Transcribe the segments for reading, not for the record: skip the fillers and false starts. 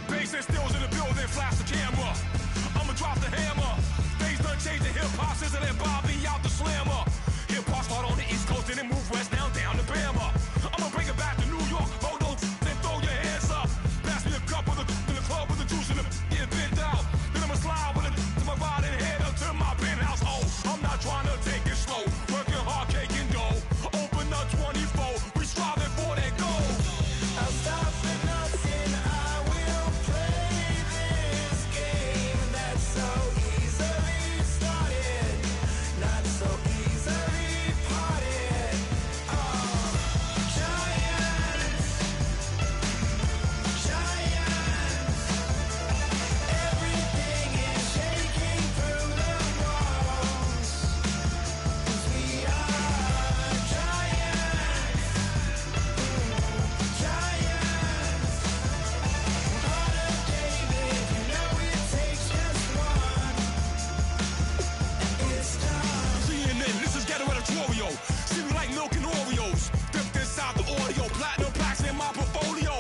Bass and stills in the building, flash the camera. I'ma drop the hammer. Things done changed in hip-hop since I let Bobby out the slammer. Hip-hop start on the East Coast and then move west down to Bama. I'ma bring it back to New York. Hold on, then throw your hands up. Pass me a cup with in the club with the juice in the get bent out. Then I'ma slide with it to my ride and head up to my penthouse. Oh, I'm not trying to take it slow. Working hard, cake and dough. Open up 24. We striving for that goal. I'll stop for nothing. I will play this game that's so easily started, not so easily parted. Oh, giants, everything is shaking through the walls. 'Cause we are giants, heart of David, you know it takes just one. It's time. CNN, this is Ghetto Editorial. See me like milk and Oreos. Dipped inside the audio. Platinum plaques in my portfolio.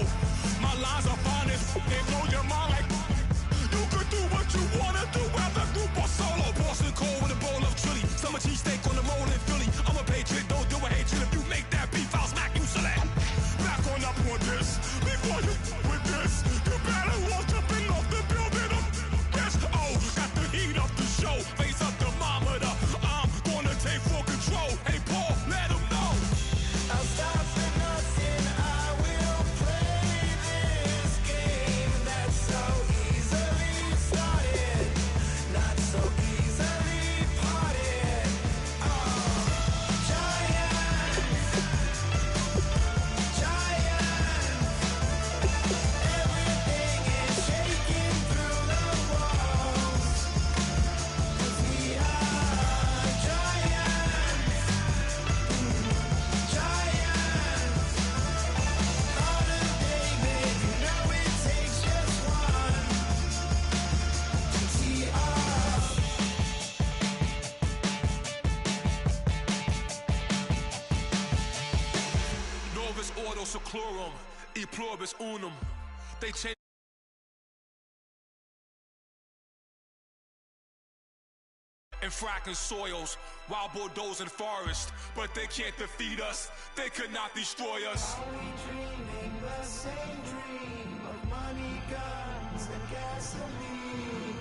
My lines are fine as they blow your mind like you could do what you wanna do, whether group or solo. Boston cold with a bowl of chili. Summer cheesesteak on the roll in Philly. I'm a patriot, don't do a hatred. If you make that beef, I'll smack you silly. Back on up on this. Before you with this, you better walk jumping off the building. Yes, oh, got the heat up the show. Face up thermometer. I'm gonna take full control. Hey, Paul, let him know. I'll stop for nothing. I will play this game that's so easily started, not so easily parted. Oh, giants, everything is shaking through the walls. 'Cause we are giants, heart of David, you know it takes just one to tee off. Novus ordo seclorum, e pluribus unum. They change. And fracking soils, wild bulldoze and forest, but they can't defeat us. They could not destroy us. Are we dreaming the same dream of money, guns, and gasoline?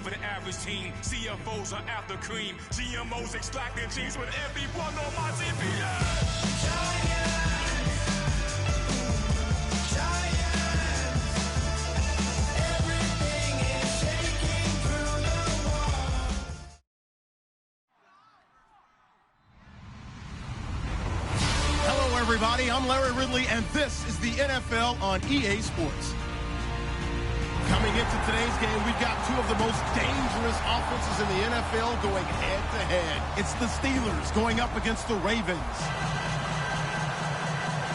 For the average team, CFOs are after cream. GMOs extracting genes with everyone on my TPS. Everything is shaking through the walls. Hello, everybody. I'm Larry Ridley, and this is the NFL on EA Sports. Coming into today's game, we've got two of the most dangerous offenses in the NFL going head-to-head. It's the Steelers going up against the Ravens.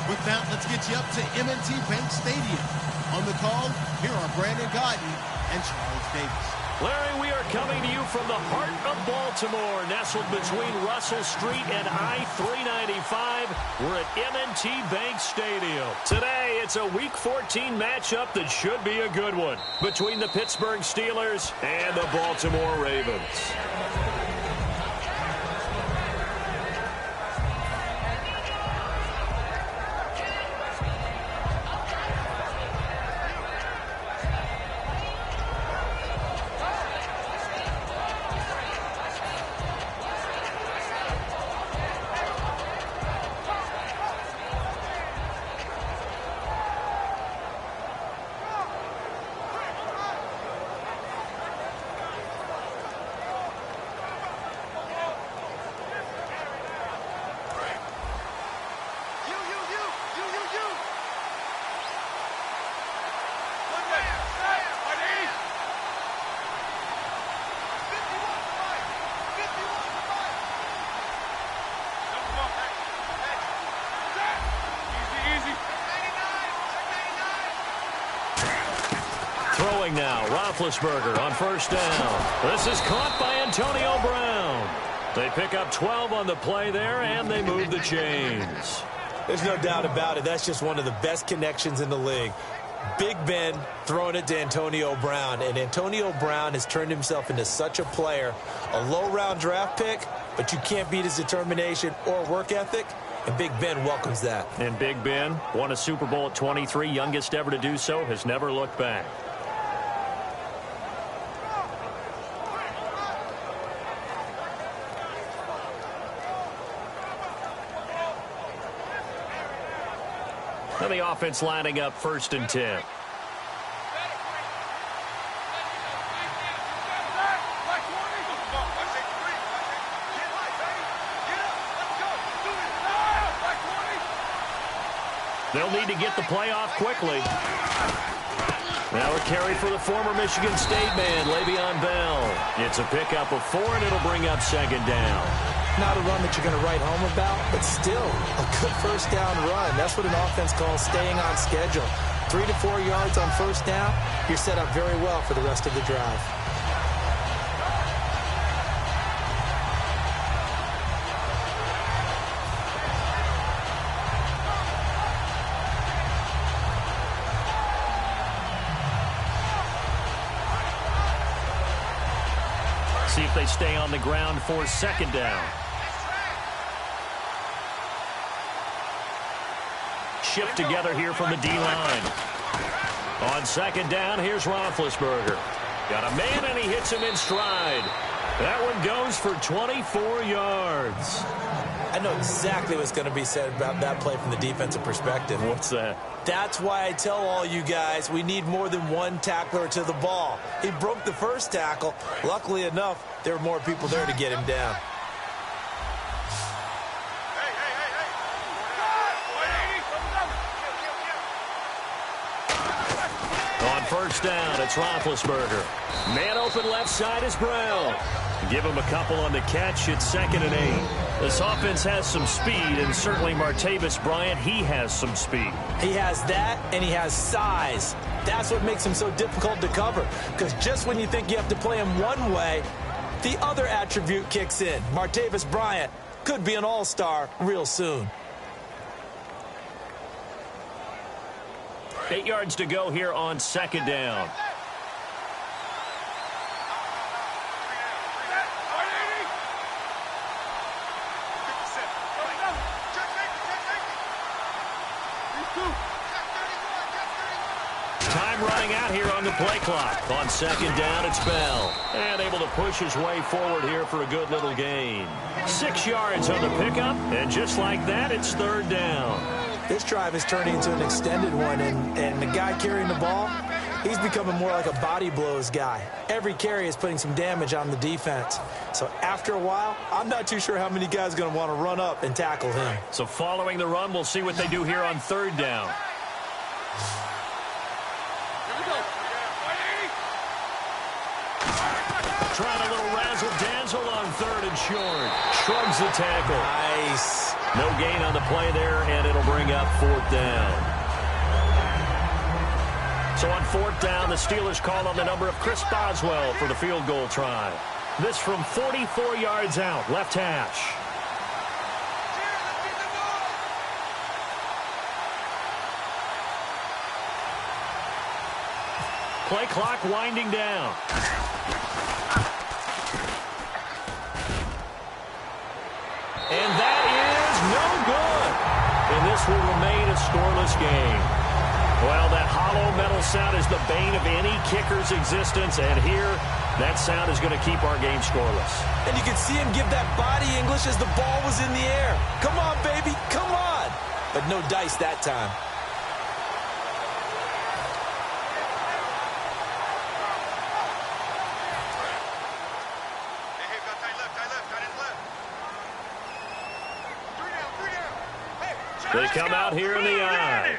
With that, let's get you up to M&T Bank Stadium. On the call, here are Brandon Gaudin and Charles Davis. Larry, we are coming to you from the heart of Baltimore, nestled between Russell Street and I-395. We're at M&T Bank Stadium. Today, it's a Week 14 matchup that should be a good one between the Pittsburgh Steelers and the Baltimore Ravens. Throwing now, Roethlisberger on first down. This is caught by Antonio Brown. They pick up 12 on the play there, and they move the chains. There's no doubt about it. That's just one of the best connections in the league. Big Ben throwing it to Antonio Brown, and Antonio Brown has turned himself into such a player. A low-round draft pick, but you can't beat his determination or work ethic, and Big Ben welcomes that. And Big Ben won a Super Bowl at 23, youngest ever to do so, has never looked back. Now the offense lining up 1st and 10. They'll need to get the play off quickly. Now a carry for the former Michigan State man, Le'Veon Bell. It's a pickup of 4, and it'll bring up 2nd down. Not a run that you're going to write home about, but still a good 1st down run. That's what an offense calls staying on schedule. 3 to 4 yards on 1st down, you're set up very well for the rest of the drive. See if they stay on the ground for 2nd down. Shift together here from the D-line. On 2nd down, here's Roethlisberger. Got a man, and he hits him in stride. That one goes for 24 yards. I know exactly what's going to be said about that play from the defensive perspective. What's that? That's why I tell all you guys we need more than one tackler to the ball. He broke the 1st tackle. Luckily enough, there were more people there to get him down. On 1st down, it's Roethlisberger. Man open left side is Brown. Give him a couple on the catch. It's 2nd and 8. This offense has some speed, and certainly Martavis Bryant, he has some speed. He has that, and he has size. That's what makes him so difficult to cover, because just when you think you have to play him one way, the other attribute kicks in. Martavis Bryant could be an all-star real soon. 8 yards to go here on 2nd down. Time running out here on the play clock. On 2nd down, it's Bell. And able to push his way forward here for a good little gain. 6 yards on the pickup, and just like that, it's 3rd down. This drive is turning into an extended one, and the guy carrying the ball, he's becoming more like a body blows guy. Every carry is putting some damage on the defense. So after a while, I'm not too sure how many guys are going to want to run up and tackle him. So following the run, we'll see what they do here on 3rd down. Trying a little razzle-dazzle on 3rd and short. Shrugs the tackle. Nice. No gain on the play there, and it'll bring up 4th down. So on 4th down, the Steelers call on the number of Chris Boswell for the field goal try. This from 44 yards out, left hash. Play clock winding down. And that is no good. And this will remain a scoreless game. Well, that hollow metal sound is the bane of any kicker's existence. And here, that sound is going to keep our game scoreless. And you can see him give that body English as the ball was in the air. Come on, baby, come on. But no dice that time. They come out here in the eye.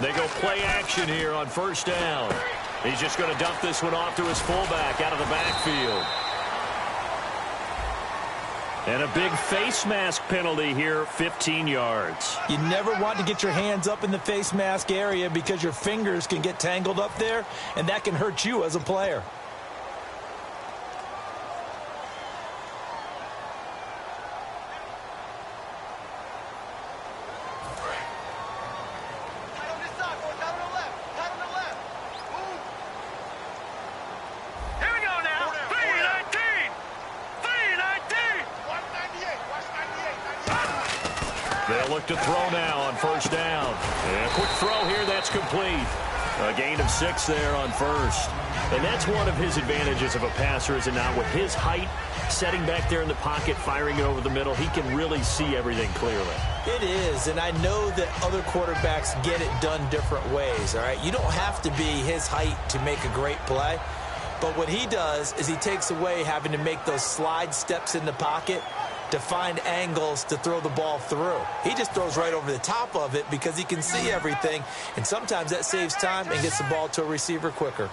They go play action here on 1st down. He's just going to dump this one off to his fullback out of the backfield. And a big face mask penalty here, 15 yards. You never want to get your hands up in the face mask area because your fingers can get tangled up there, and that can hurt you as a player. They'll look to throw now on first down. And a quick throw here, that's complete. A gain of 6 there on first. And that's one of his advantages of a passer, is it not? With his height, setting back there in the pocket, firing it over the middle, he can really see everything clearly. It is, and I know that other quarterbacks get it done different ways, all right? You don't have to be his height to make a great play. But what he does is he takes away having to make those slide steps in the pocket to find angles to throw the ball through. He just throws right over the top of it because he can see everything, and sometimes that saves time and gets the ball to a receiver quicker.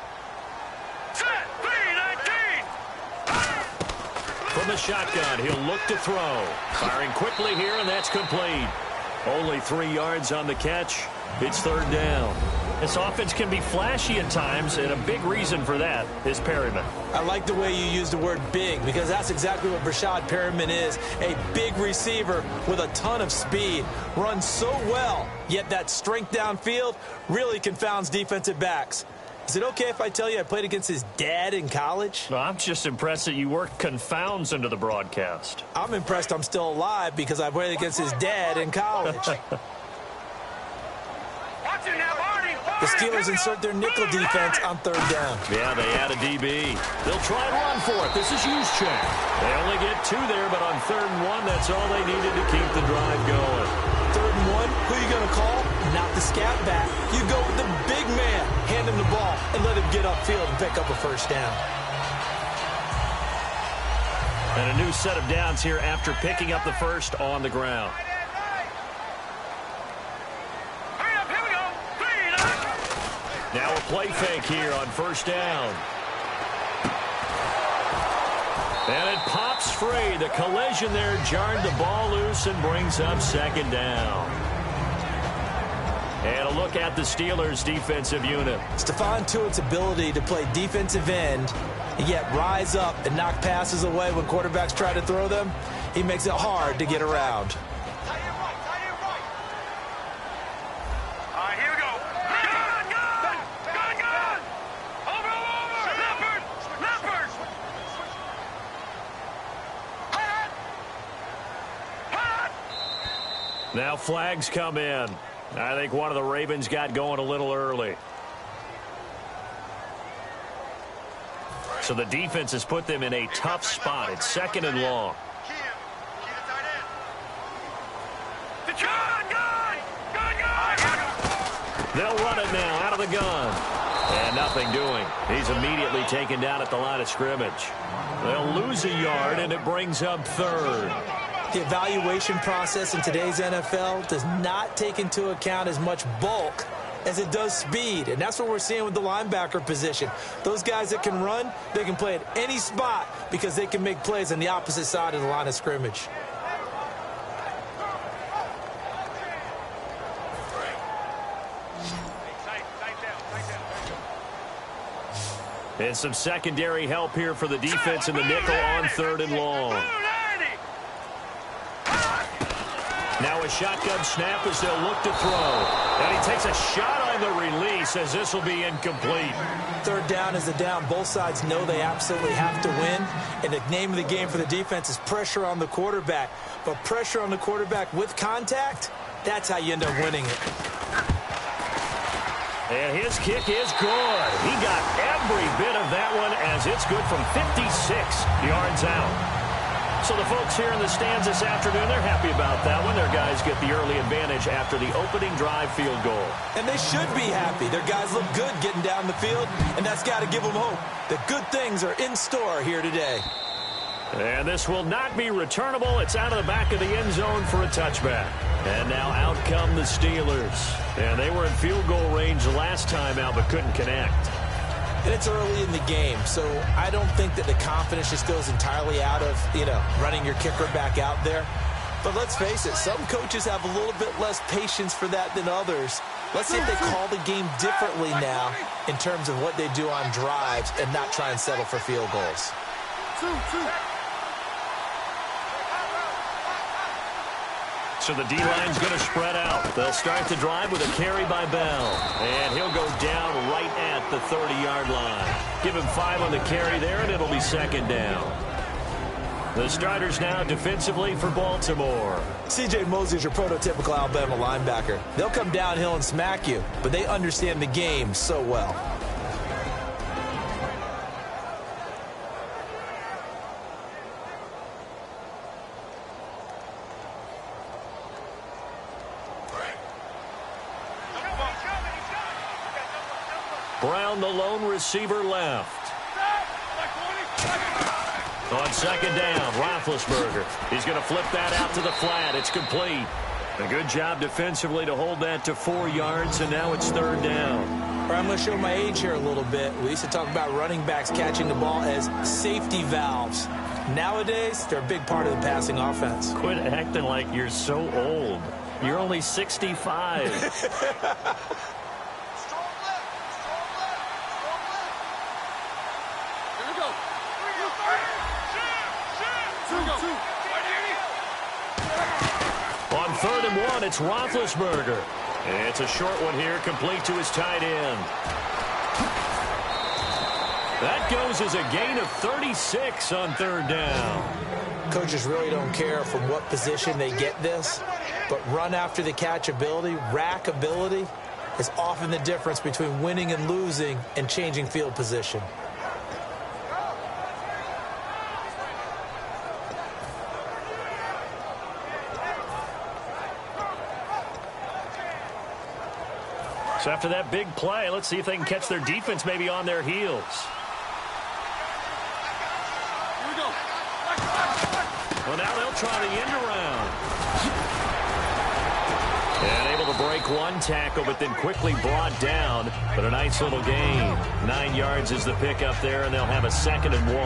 From the shotgun, he'll look to throw. Firing quickly here, and that's complete. Only 3 yards on the catch. It's third down. This offense can be flashy at times, and a big reason for that is Perryman. I like the way you use the word big, because that's exactly what Brashad Perryman is. A big receiver with a ton of speed. Runs so well, yet that strength downfield really confounds defensive backs. Is it okay if I tell you I played against his dad in college? Well, I'm just impressed that you worked confounds into the broadcast. I'm impressed I'm still alive because I played against his dad in college. The Steelers insert their nickel defense on third down. Yeah, they add a DB. They'll try and run for it. This is Juszczyk. They only get 2 there, but on 3rd and 1, that's all they needed to keep the drive going. 3rd and 1, who are you going to call? Not the scat back. You go with the big man. Hand him the ball and let him get upfield and pick up a first down. And a new set of downs here after picking up the first on the ground. Now a play fake here on first down. And it pops free. The collision there jarred the ball loose and brings up second down. And a look at the Steelers' defensive unit. Stephon Tuitt's ability to play defensive end and yet rise up and knock passes away when quarterbacks try to throw them, he makes it hard to get around. Now flags come in. I think one of the Ravens got going a little early. So the defense has put them in a tough spot. It's 2nd and long. They'll run it now out of the gun. And nothing doing. He's immediately taken down at the line of scrimmage. They'll lose a yard, and it brings up 3rd. The evaluation process in today's NFL does not take into account as much bulk as it does speed. And that's what we're seeing with the linebacker position. Those guys that can run, they can play at any spot because they can make plays on the opposite side of the line of scrimmage. And some secondary help here for the defense in the nickel on 3rd and long. Now a shotgun snap as they'll look to throw. And he takes a shot on the release as this will be incomplete. 3rd down is a down. Both sides know they absolutely have to win. And the name of the game for the defense is pressure on the quarterback. But pressure on the quarterback with contact, that's how you end up winning it. And his kick is good. He got every bit of that one as it's good from 56 yards out. So the folks here in the stands this afternoon, they're happy about that one. Their guys get the early advantage after the opening drive field goal. And they should be happy. Their guys look good getting down the field, and that's got to give them hope that good things are in store here today. And this will not be returnable. It's out of the back of the end zone for a touchback. And now out come the Steelers. And they were in field goal range last time out but couldn't connect. And it's early in the game, so I don't think that the confidence just goes entirely out of, running your kicker back out there. But let's face it, some coaches have a little bit less patience for that than others. Let's see if they call the game differently now in terms of what they do on drives and not try and settle for field goals. So the D-line's going to spread out. They'll start the drive with a carry by Bell. And he'll go down right at the 30-yard line. Give him 5 on the carry there, and it'll be 2nd down. The starters now defensively for Baltimore. C.J. Mosley is your prototypical Alabama linebacker. They'll come downhill and smack you, but they understand the game so well. Brown, the lone receiver, left. On second down, Roethlisberger. He's going to flip that out to the flat. It's complete. A good job defensively to hold that to 4 yards, and now it's third down. I'm going to show my age here a little bit. We used to talk about running backs catching the ball as safety valves. Nowadays, they're a big part of the passing offense. Quit acting like you're so old. You're only 65. On 3rd and 1, it's Roethlisberger. It's a short one here, complete to his tight end. That goes as a gain of 36 on 3rd down. Coaches really don't care from what position they get this, but run after the catch ability, rack ability, is often the difference between winning and losing and changing field position. So after that big play, let's see if they can catch their defense maybe on their heels. Here we go. Well, now they'll try the end around. And able to break one tackle, but then quickly brought down. But a nice little gain. 9 yards is the pickup there, and they'll have a 2nd and 1.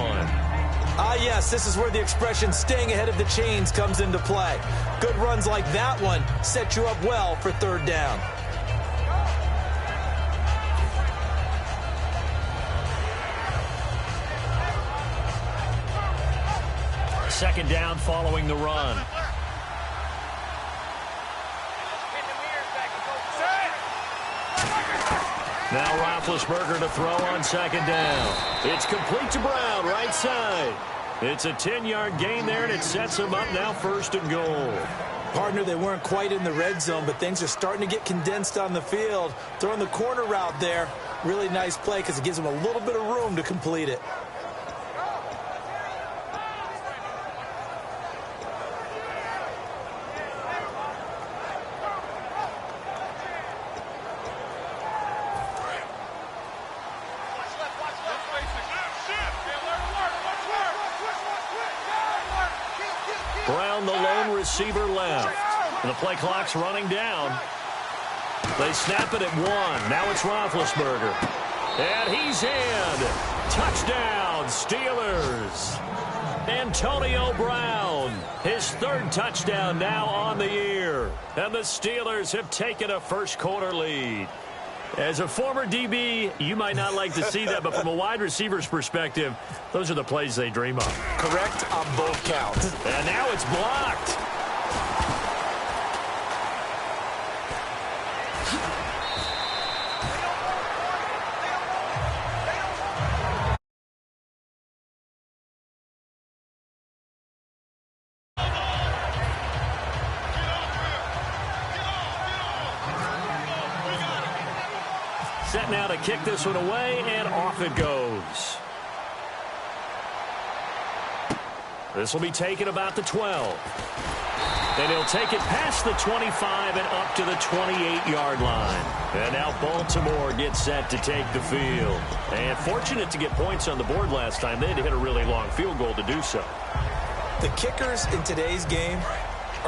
Ah, yes, this is where the expression staying ahead of the chains comes into play. Good runs like that one set you up well for 3rd down. Second down following the run. Now Roethlisberger to throw on 2nd down. It's complete to Brown, right side. It's a 10-yard gain there, and it sets him up now 1st and goal. Partner, they weren't quite in the red zone, but things are starting to get condensed on the field. Throwing the corner route there, really nice play because it gives them a little bit of room to complete it. Brown, the lone receiver, left. And the play clock's running down. They snap it at 1. Now it's Roethlisberger. And he's in. Touchdown, Steelers. Antonio Brown, his 3rd touchdown now on the year. And the Steelers have taken a first-quarter lead. As a former DB, you might not like to see that, but from a wide receiver's perspective, those are the plays they dream of. Correct on both counts. And now it's blocked. Set now to kick this one away, and off it goes. This will be taken about the 12. And he'll take it past the 25 and up to the 28-yard line. And now Baltimore gets set to take the field. And fortunate to get points on the board last time. They had to hit a really long field goal to do so. The kickers in today's game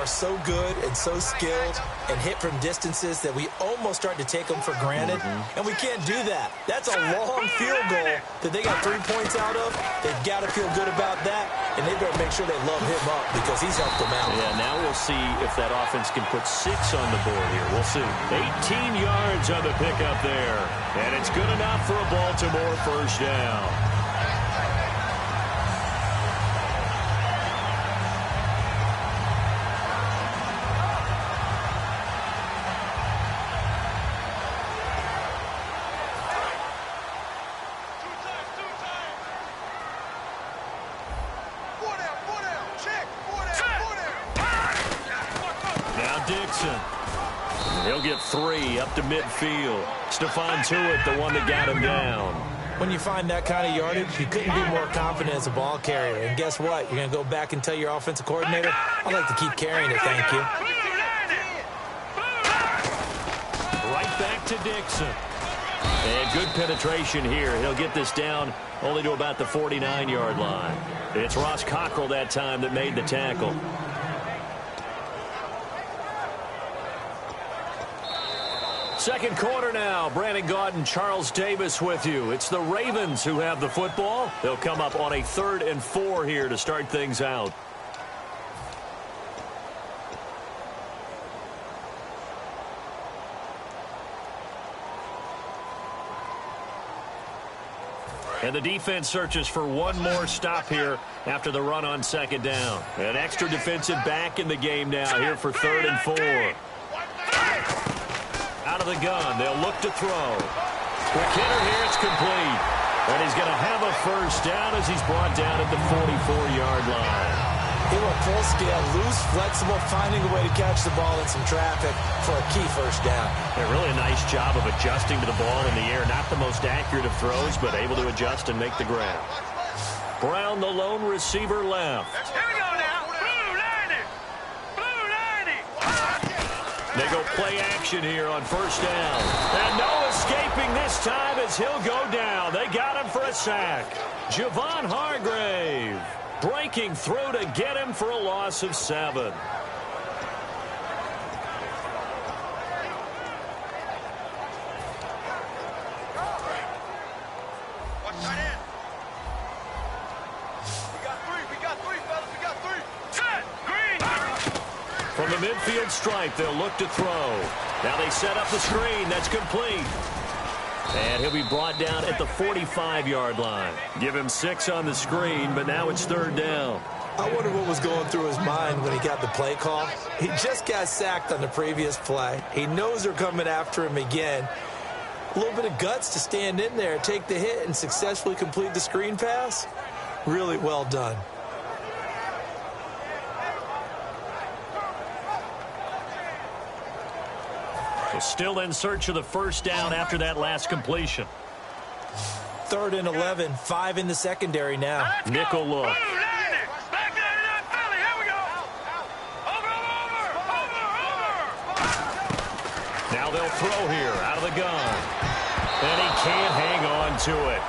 are so good and so skilled and hit from distances that we almost start to take them for granted, and we can't do that. That's a long field goal that they got 3 points out of. They've got to feel good about that, and they better make sure they love him up because he's helped them out. Yeah, now we'll see if that offense can put 6 on the board here. We'll see. 18 yards on the pickup there, and it's good enough for a Baltimore first down. Dixon. He'll get 3 up to midfield. Stephon Tuitt, the one that got him down. When you find that kind of yardage, you couldn't be more confident as a ball carrier. And guess what? You're going to go back and tell your offensive coordinator, I'd like to keep carrying it, thank you. Right back to Dixon. And good penetration here. He'll get this down only to about the 49-yard line. It's Ross Cockrell that time that made the tackle. Second quarter now. Brandon Gaudin, Charles Davis with you. It's the Ravens who have the football. They'll come up on a 3rd and 4 here to start things out. And the defense searches for one more stop here after the run on 2nd down. An extra defensive back in the game now here for 3rd and 4. Out of the gun, they'll look to throw. McKinnon here, it's complete. And he's going to have a first down as he's brought down at the 44-yard line. He went full scale, loose, flexible, finding a way to catch the ball in some traffic for a key first down. Yeah, really a nice job of adjusting to the ball in the air. Not the most accurate of throws, but able to adjust and make the grab. Brown, the lone receiver, left. Here we go now. Blue 90. Blue 90. They go play action here on first down. And no escaping this time as he'll go down. They got him for a sack. Javon Hargrave breaking through to get him for a loss of 7. From the midfield stripe, they'll look to throw. Now they set up the screen. That's complete. And he'll be brought down at the 45-yard line. Give him 6 on the screen, but now it's 3rd down. I wonder what was going through his mind when he got the play call. He just got sacked on the previous play. He knows they're coming after him again. A little bit of guts to stand in there, take the hit, and successfully complete the screen pass. Really well done. Still in search of the first down after that last completion. 3rd and 11, 5 in the secondary now. Nickel look. Now they'll throw here out of the gun. And he can't hang on to it.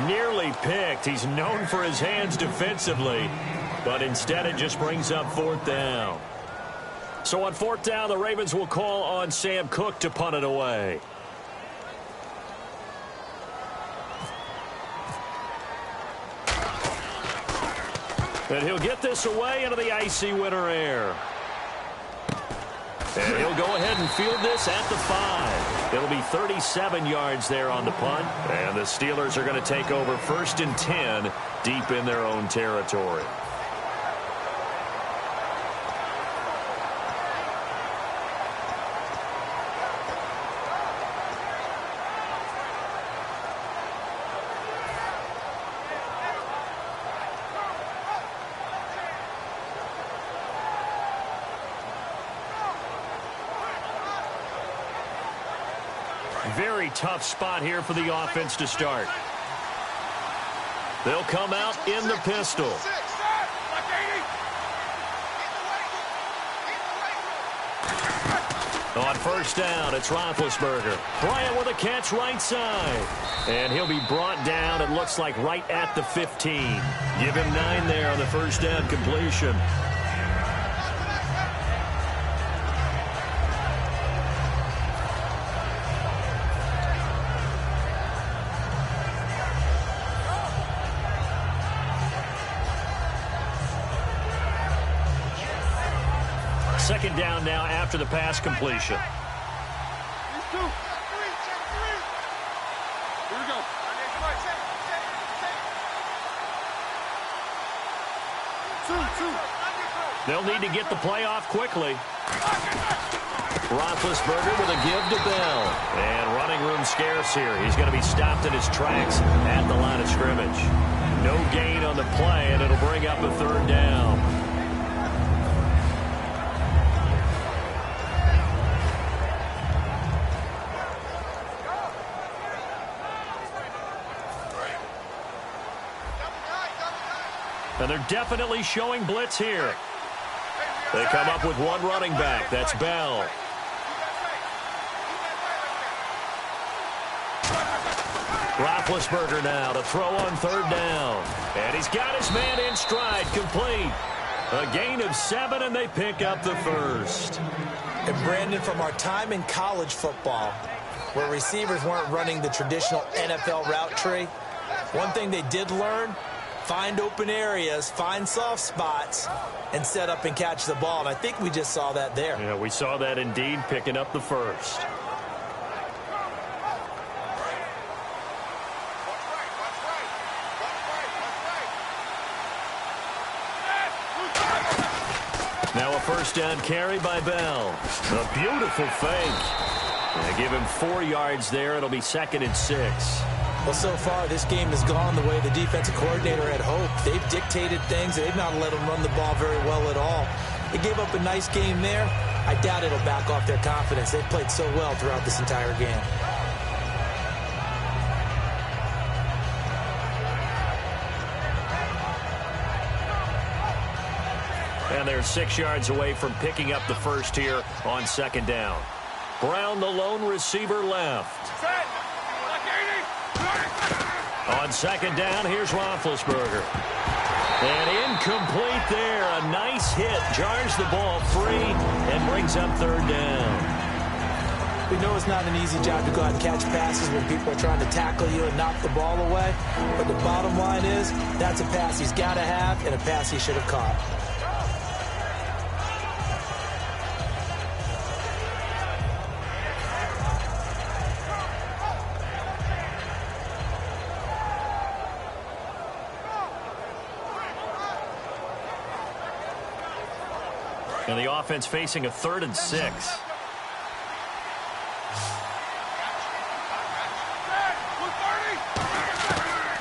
Nearly picked. He's known for his hands defensively, but instead it just brings up 4th down. So on 4th down, the Ravens will call on Sam Cook to punt it away. And he'll get this away into the icy winter air. And he'll go ahead and field this at the 5. It'll be 37 yards there on the punt. And the Steelers are going to take over 1st and 10 deep in their own territory. Very tough spot here for the offense to start. They'll come out in the pistol. On first down, it's Roethlisberger. Bryant with a catch right side. And he'll be brought down, it looks like, right at the 15. Give him 9 there on the first down completion. Second down now after the pass completion. Here we go. They'll need to get the play off quickly. Roethlisberger with a give to Bell. And running room scarce here. He's going to be stopped in his tracks at the line of scrimmage. No gain on the play, and it'll bring up a 3rd down. And they're definitely showing blitz here. They come up with one running back. That's Bell. Roethlisberger now to throw on third down. And he's got his man in stride, complete. A gain of 7, and they pick up the first. And Brandon, from our time in college football, where receivers weren't running the traditional NFL route tree, one thing they did learn, find open areas, find soft spots, and set up and catch the ball. And I think we just saw that there. Yeah, we saw that indeed, picking up the first. Now a first down carry by Bell. A beautiful fake. They give him 4 yards there. It'll be 2nd and 6. Well, so far, this game has gone the way the defensive coordinator had hoped. They've dictated things. They've not let them run the ball very well at all. They gave up a nice game there. I doubt it'll back off their confidence. They've played so well throughout this entire game. And they're 6 yards away from picking up the first here on 2nd down. Brown, the lone receiver, left. On 2nd down, here's Roethlisberger. And incomplete there. A nice hit. Jars the ball free and brings up 3rd down. We know it's not an easy job to go out and catch passes when people are trying to tackle you and knock the ball away. But the bottom line is, that's a pass he's got to have and a pass he should have caught. And the offense facing a 3rd and 6.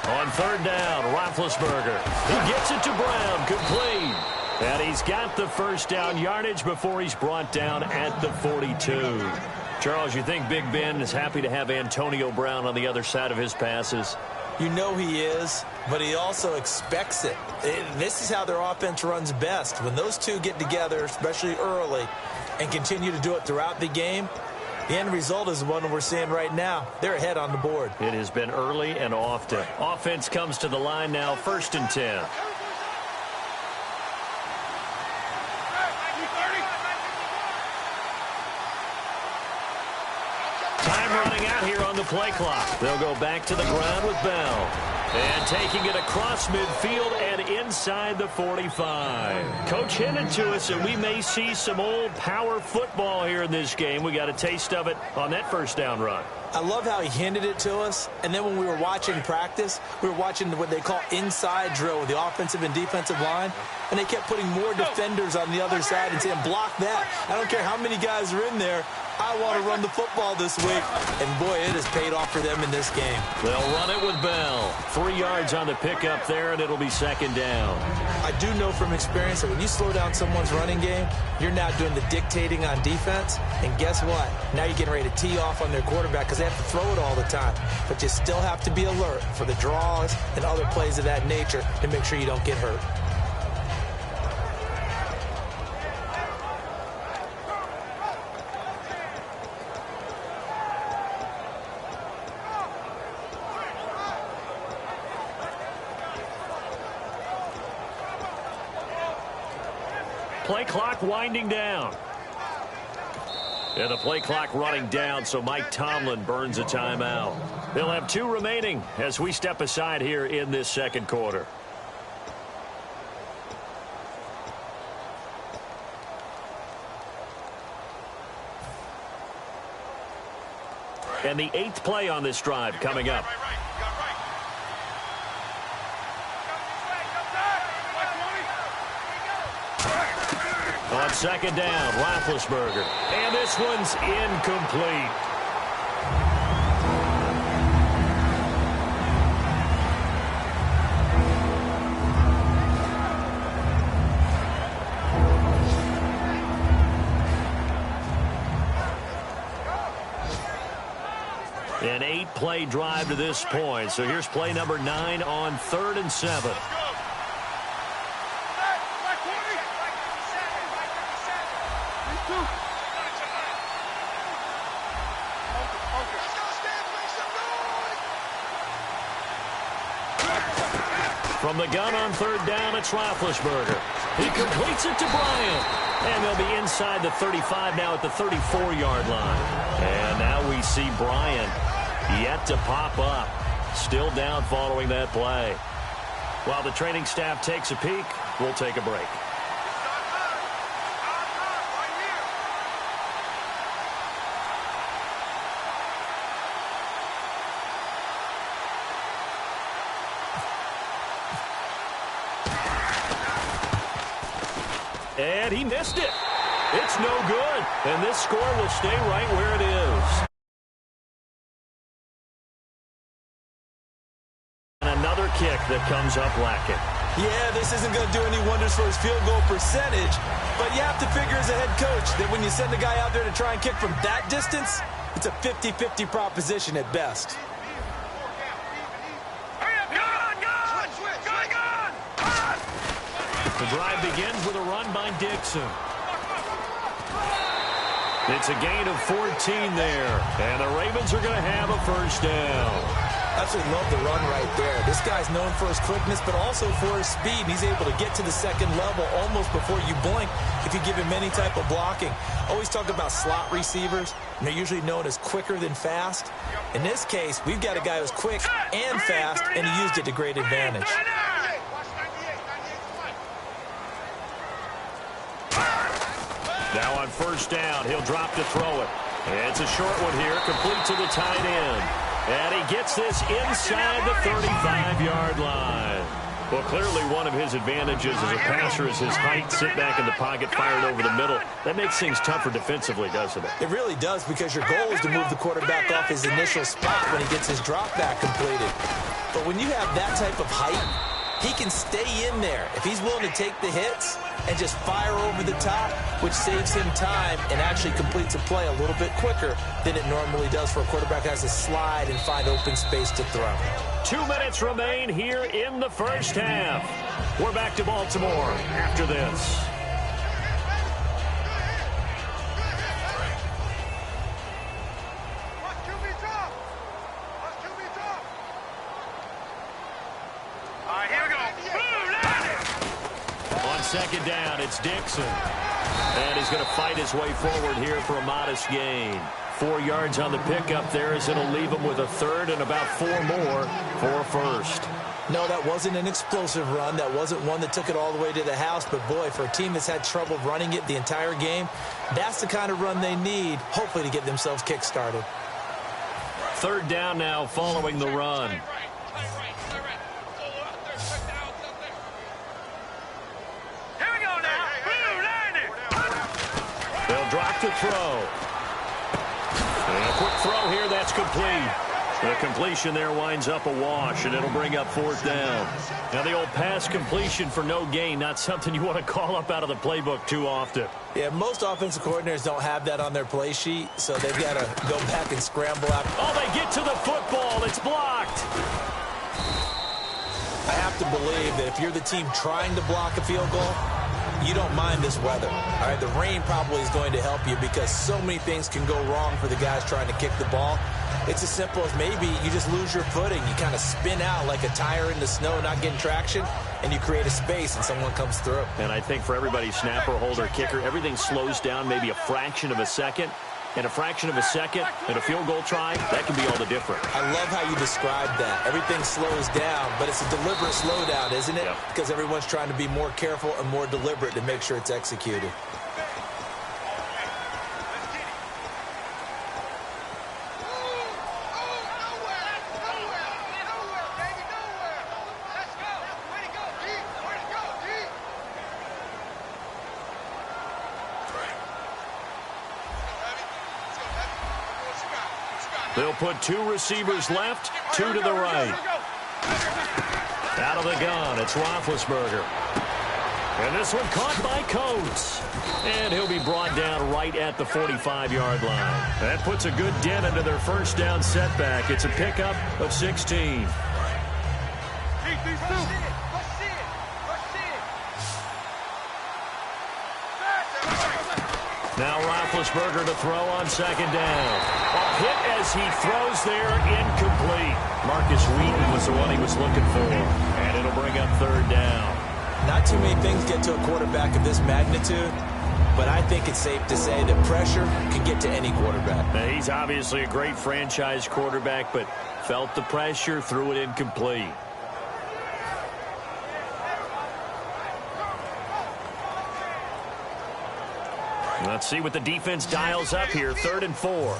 On 3rd down, Roethlisberger. He gets it to Brown, complete. And he's got the first down yardage before he's brought down at the 42. Charles, you think Big Ben is happy to have Antonio Brown on the other side of his passes? You know he is, but he also expects it. This is how their offense runs best. When those two get together, especially early, and continue to do it throughout the game, the end result is the one we're seeing right now. They're ahead on the board. It has been early and often. Offense comes to the line now, 1st and 10. Time running out here on the play clock. They'll go back to the ground with Bell. And taking it across midfield and inside the 45. Coach hinted to us that we may see some old power football here in this game. We got a taste of it on that first down run. I love how he hinted it to us, and then when we were watching practice, we were watching what they call inside drill with the offensive and defensive line, and they kept putting more defenders on the other side and saying, block that. I don't care how many guys are in there. I want to run the football this week. And, boy, it has paid off for them in this game. They'll run it with Bell. 3 yards on the pickup there, and it'll be 2nd down. I do know from experience that when you slow down someone's running game, you're now doing the dictating on defense. And guess what? Now you're getting ready to tee off on their quarterback because they have to throw it all the time. But you still have to be alert for the draws and other plays of that nature to make sure you don't get hurt. Play clock winding down. And the play clock running down, so Mike Tomlin burns a timeout. They'll have 2 remaining as we step aside here in this 2nd quarter. And the 8th play on this drive coming up. On 2nd down, Roethlisberger. And this one's incomplete. An 8-play drive to this point. So here's play number 9 on 3rd and 7. From the gun on third down, it's Roethlisberger. He completes it to Bryant. And they'll be inside the 35 now at the 34-yard line. And now we see Bryant yet to pop up. Still down following that play. While the training staff takes a peek, we'll take a break. And he missed it. It's no good. And this score will stay right where it is. And another kick that comes up lacking. Yeah, this isn't going to do any wonders for his field goal percentage, but you have to figure as a head coach that when you send a guy out there to try and kick from that distance, it's a 50-50 proposition at best. The drive begins with a run by Dixon. It's a gain of 14 there, and the Ravens are going to have a first down. Absolutely love the run right there. This guy's known for his quickness, but also for his speed. And he's able to get to the second level almost before you blink if you give him any type of blocking. Always talk about slot receivers, and they're usually known as quicker than fast. In this case, we've got a guy who's quick and fast, and he used it to great advantage. Now on first down, he'll drop to throw it. It's a short one here, complete to the tight end. And he gets this inside the 35-yard line. Well, clearly one of his advantages as a passer is his height, sit back in the pocket, fired over the middle. That makes things tougher defensively, doesn't it? It really does, because your goal is to move the quarterback off his initial spot when he gets his drop back completed. But when you have that type of height, he can stay in there if he's willing to take the hits and just fire over the top, which saves him time and actually completes a play a little bit quicker than it normally does for a quarterback who has to slide and find open space to throw. 2 minutes remain here in the first half. We're back to Baltimore after this. Second down, it's Dixon. And he's going to fight his way forward here for a modest gain. 4 yards on the pickup there as it'll leave him with a third and about 4 more for a first. No, that wasn't an explosive run. That wasn't one that took it all the way to the house. But, boy, for a team that's had trouble running it the entire game, that's the kind of run they need, hopefully, to get themselves kick-started. Third down now following the run. They'll drop to throw. And a quick throw here, that's complete. The completion there winds up a wash, and it'll bring up fourth down. Now, the old pass completion for no gain, not something you want to call up out of the playbook too often. Yeah, most offensive coordinators don't have that on their play sheet, so they've got to go back and scramble out. Oh, they get to the football. It's blocked. I have to believe that if you're the team trying to block a field goal, you don't mind this weather. All right, the rain probably is going to help you because so many things can go wrong for the guys trying to kick the ball. It's as simple as maybe you just lose your footing. You kind of spin out like a tire in the snow, not getting traction, and you create a space and someone comes through. And I think for everybody, snapper, holder, kicker, everything slows down maybe a fraction of a second. And a fraction of a second and a field goal try, that can be all the difference. I love how you described that. Everything slows down, but it's a deliberate slowdown, isn't it? Yep. Because everyone's trying to be more careful and more deliberate to make sure it's executed. They'll put 2 receivers left, 2 to the right. Out of the gun, it's Roethlisberger. And this one caught by Coates. And he'll be brought down right at the 45-yard line. That puts a good dent into their first down setback. It's a pickup of 16. Now Roethlisberger to throw on second down. A hit as he throws there, incomplete. Marcus Wheaton was the one he was looking for. And it'll bring up third down. Not too many things get to a quarterback of this magnitude, but I think it's safe to say that pressure can get to any quarterback. Now, he's obviously a great franchise quarterback, but felt the pressure, threw it incomplete. Let's see what the defense dials up here. 3rd and 4.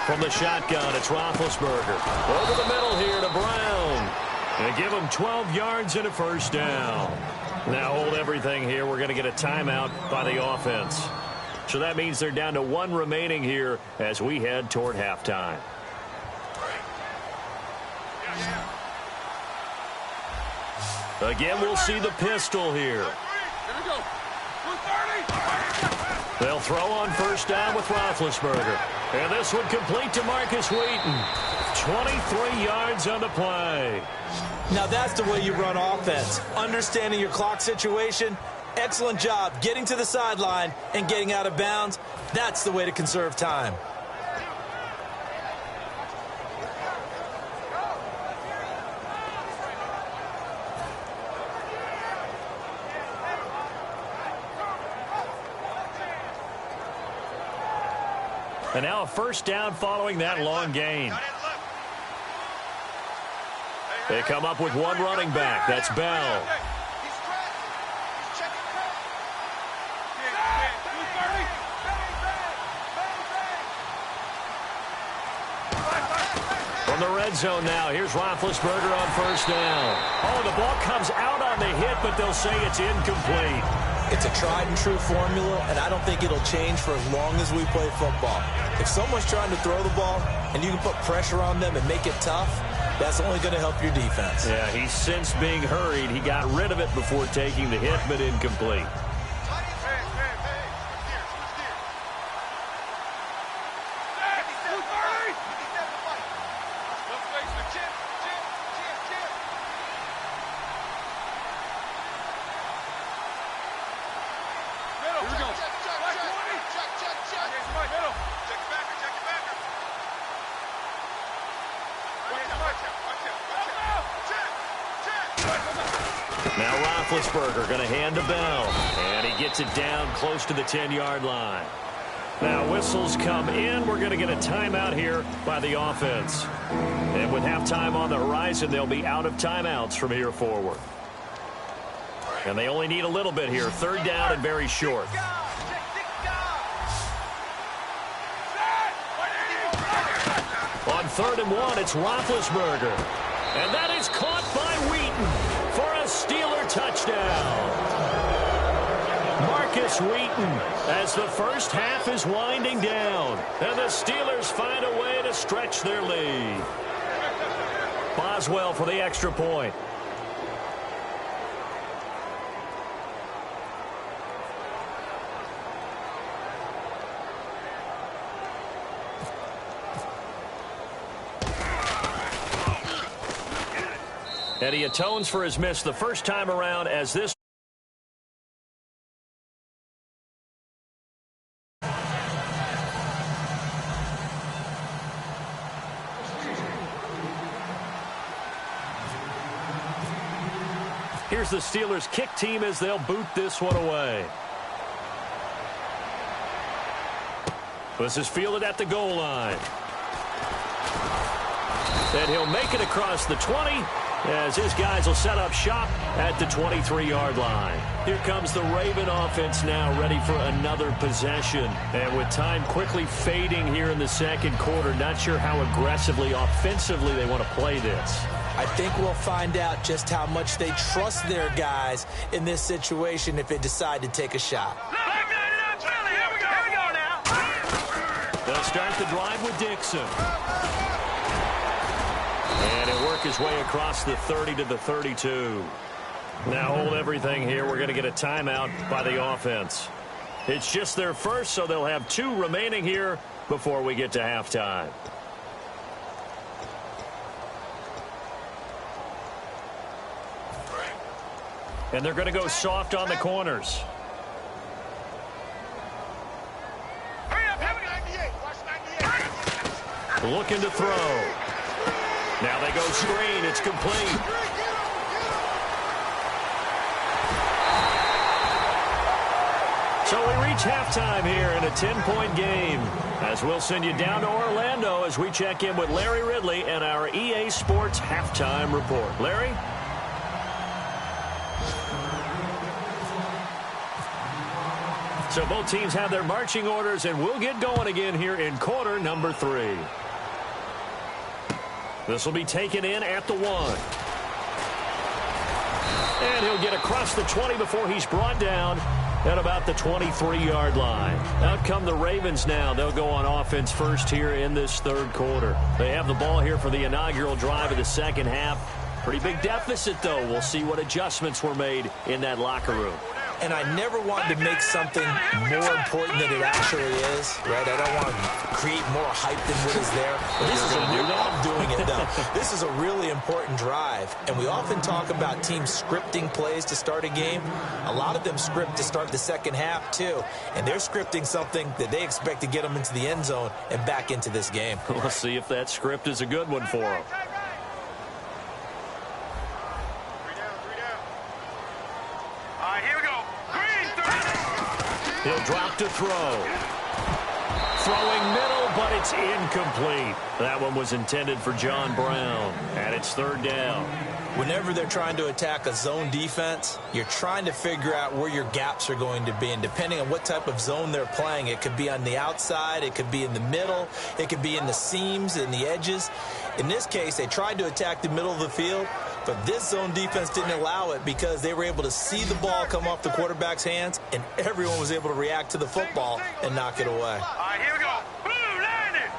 From the shotgun, it's Roethlisberger. Over the middle here to Brown. And give him 12 yards and a first down. Now hold everything here. We're going to get a timeout by the offense. So that means they're down to 1 remaining here as we head toward halftime. Again, we'll see the pistol here. They'll throw on first down with Roethlisberger. And this one complete to Marcus Wheaton. 23 yards on the play. Now that's the way you run offense. Understanding your clock situation. Excellent job getting to the sideline and getting out of bounds. That's the way to conserve time. And now a first down following that long gain. They come up with 1 running back. That's Bell. From the red zone now, here's Roethlisberger on first down. Oh, the ball comes out on the hit, but they'll say it's incomplete. It's a tried-and-true formula, and I don't think it'll change for as long as we play football. If someone's trying to throw the ball and you can put pressure on them and make it tough, that's only going to help your defense. Yeah, he's since being hurried. He got rid of it before taking the hit, but incomplete. Now Roethlisberger going to hand to Bell. And he gets it down close to the 10-yard line. Now whistles come in. We're going to get a timeout here by the offense. And with halftime on the horizon, they'll be out of timeouts from here forward. And they only need a little bit here. 3rd down and very short. On 3rd and 1, it's Roethlisberger. And that is caught by Wheaton for a Steeler touchdown. Marcus Wheaton as the first half is winding down. And the Steelers find a way to stretch their lead. Boswell for the extra point. And he atones for his miss the first time around as this. Here's the Steelers kick team as they'll boot this one away. This is fielded at the goal line. And he'll make it across the 20. As his guys will set up shop at the 23-yard line. Here comes the Raven offense now, ready for another possession. And with time quickly fading here in the second quarter, not sure how aggressively, offensively they want to play this. I think we'll find out just how much they trust their guys in this situation if they decide to take a shot. They'll start the drive with Dixon. And he'll work his way across the 30 to the 32. Now hold everything here. We're going to get a timeout by the offense. It's just their first, so they'll have 2 remaining here before we get to halftime. And they're going to go soft on the corners. Looking to throw. Now they go screen. It's complete. So we reach halftime here in a 10-point game. As we'll send you down to Orlando as we check in with Larry Ridley and our EA Sports halftime report. Larry? So both teams have their marching orders, and we'll get going again here in quarter number 3. This will be taken in at the 1. And he'll get across the 20 before he's brought down at about the 23-yard line. Out come the Ravens now. They'll go on offense first here in this third quarter. They have the ball here for the inaugural drive of the second half. Pretty big deficit, though. We'll see what adjustments were made in that locker room. And I never wanted to make something more important than it actually is, right? I don't want to create more hype than what is there. But this is I'm doing it, though. This is a really important drive. And we often talk about teams scripting plays to start a game. A lot of them script to start the second half, too. And they're scripting something that they expect to get them into the end zone and back into this game. We'll see if that script is a good one for them. He'll drop to throw. Throwing middle, but it's incomplete. That one was intended for John Brown. And it's third down. Whenever they're trying to attack a zone defense, you're trying to figure out where your gaps are going to be. And depending on what type of zone they're playing, it could be on the outside, it could be in the middle, it could be in the seams and the edges. In this case, they tried to attack the middle of the field, but this zone defense didn't allow it because they were able to see the ball come off the quarterback's hands, and everyone was able to react to the football and knock it away. All right, here we go. Boom, landed.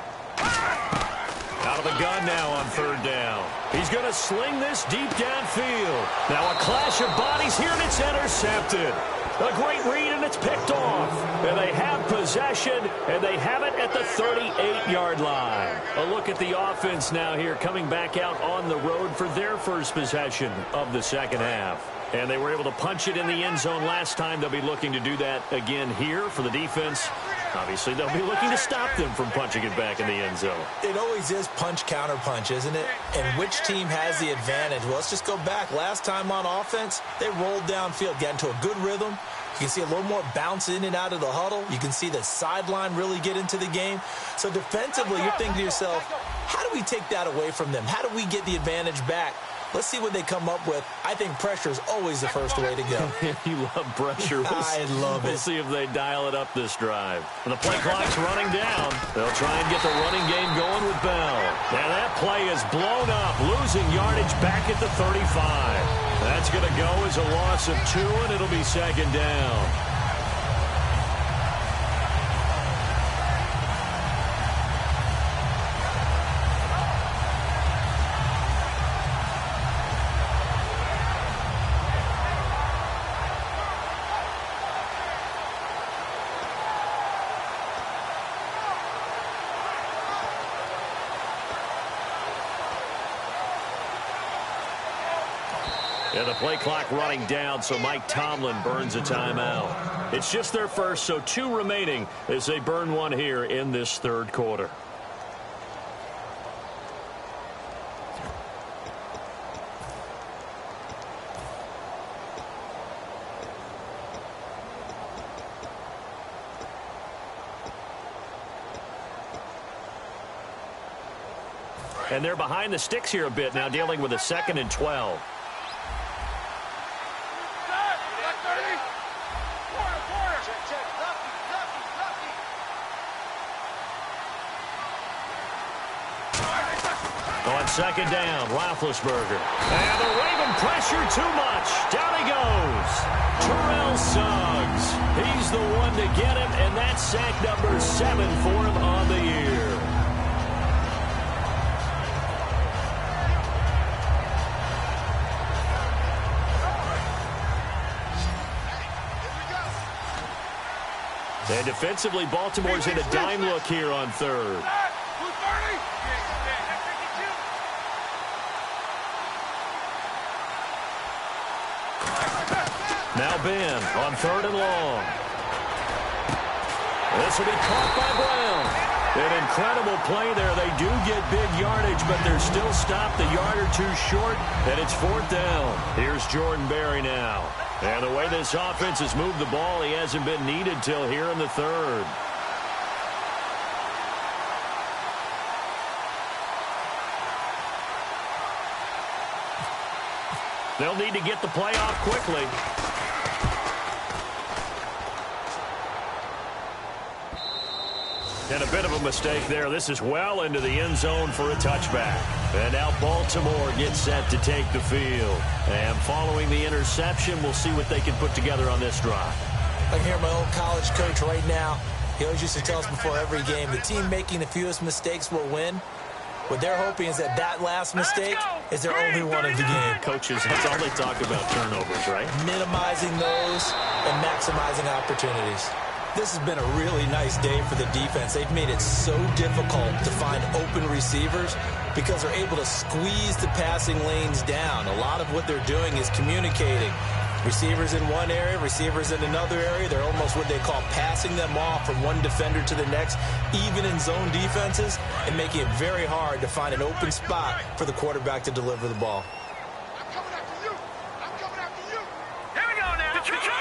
Out of the gun now on third down. He's going to sling this deep downfield. Now a clash of bodies here, and it's intercepted. A great read, and it's picked off. And they have possession, and they have it at the 38-yard line. A look at the offense now here, coming back out on the road for their first possession of the second half. And they were able to punch it in the end zone last time. They'll be looking to do that again here for the defense. Obviously, they'll be looking to stop them from punching it back in the end zone. It always is punch, counter punch, isn't it? And which team has the advantage? Well, let's just go back. Last time on offense, they rolled downfield, got into a good rhythm. You can see a little more bounce in and out of the huddle. You can see the sideline really get into the game. So defensively, you're thinking to yourself, how do we take that away from them? How do we get the advantage back? Let's see what they come up with. I think pressure is always the first way to go. You love pressure. I love it. We'll see if they dial it up this drive. And the play clock's running down. They'll try and get the running game going with Bell. And that play is blown up, losing yardage back at the 35. That's going to go as a loss of 2, and it'll be second down. And the play clock running down, so Mike Tomlin burns a timeout. It's just their first, so 2 remaining as they burn one here in this third quarter. And they're behind the sticks here a bit now, dealing with a 2nd and 12. On second down, Roethlisberger. And the Raven pressure too much. Down he goes. Terrell Suggs. He's the one to get him, and that's sack number 7 for him on the year. And defensively, Baltimore's in a dime look here on third. Now Ben on 3rd and long. This will be caught by Brown. An incredible play there. They do get big yardage, but they're still stopped a yard or two short, and it's 4th down. Here's Jordan Berry now. And the way this offense has moved the ball, he hasn't been needed till here in the 3rd. They'll need to get the play off quickly. And a bit of a mistake there. This is well into the end zone for a touchback. And now Baltimore gets set to take the field. And following the interception, we'll see what they can put together on this drive. I can hear my old college coach right now. He always used to tell us before every game, the team making the fewest mistakes will win. What they're hoping is that that last mistake is their only one of the game. Coaches, that's all they talk about, turnovers, right? Minimizing those and maximizing opportunities. This has been a really nice day for the defense. They've made it so difficult to find open receivers because they're able to squeeze the passing lanes down. A lot of what they're doing is communicating. Receivers in one area, receivers in another area. They're almost what they call passing them off from one defender to the next, even in zone defenses, and making it very hard to find an open spot for the quarterback to deliver the ball. I'm coming after you. I'm coming after you. Here we go now. Detroit!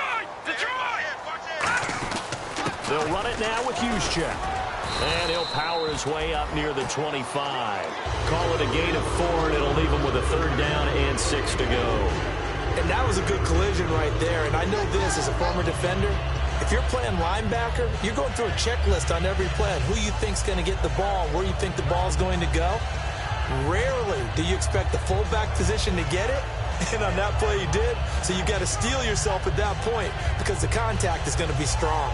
They'll run it now with Juszczyk. And he'll power his way up near the 25. Call it a gain of 4, and it'll leave him with a 3rd down and 6 to go. And that was a good collision right there. And I know this as a former defender. If you're playing linebacker, you're going through a checklist on every play. Who you think's going to get the ball, where you think the ball's going to go. Rarely do you expect the fullback position to get it. And on that play, he did. So you got to steel yourself at that point because the contact is going to be strong.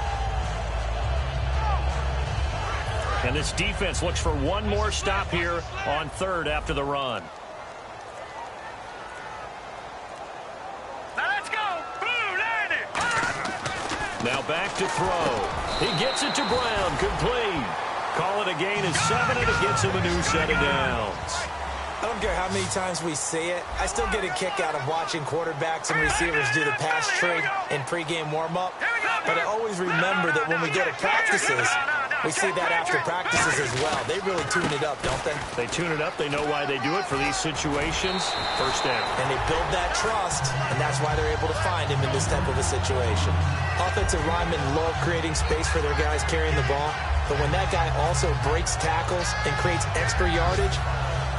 And this defense looks for one more stop here on 3rd after the run. Now let's go. Boom, land it. Now back to throw. He gets it to Brown, complete. Call it a gain of 7, and it gets him a new set of downs. I don't care how many times we see it. I still get a kick out of watching quarterbacks and receivers do the pass tree in pregame warm-up. But I always remember that when we go to practices, we see that after practices as well. They really tune it up, don't they? They tune it up. They know why they do it for these situations. 1st down. And they build that trust, and that's why they're able to find him in this type of a situation. Offensive linemen love creating space for their guys carrying the ball. But when that guy also breaks tackles and creates extra yardage,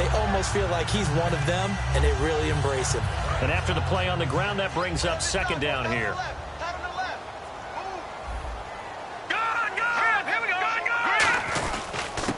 they almost feel like he's one of them, and they really embrace him. And after the play on the ground, that brings up 2nd down here.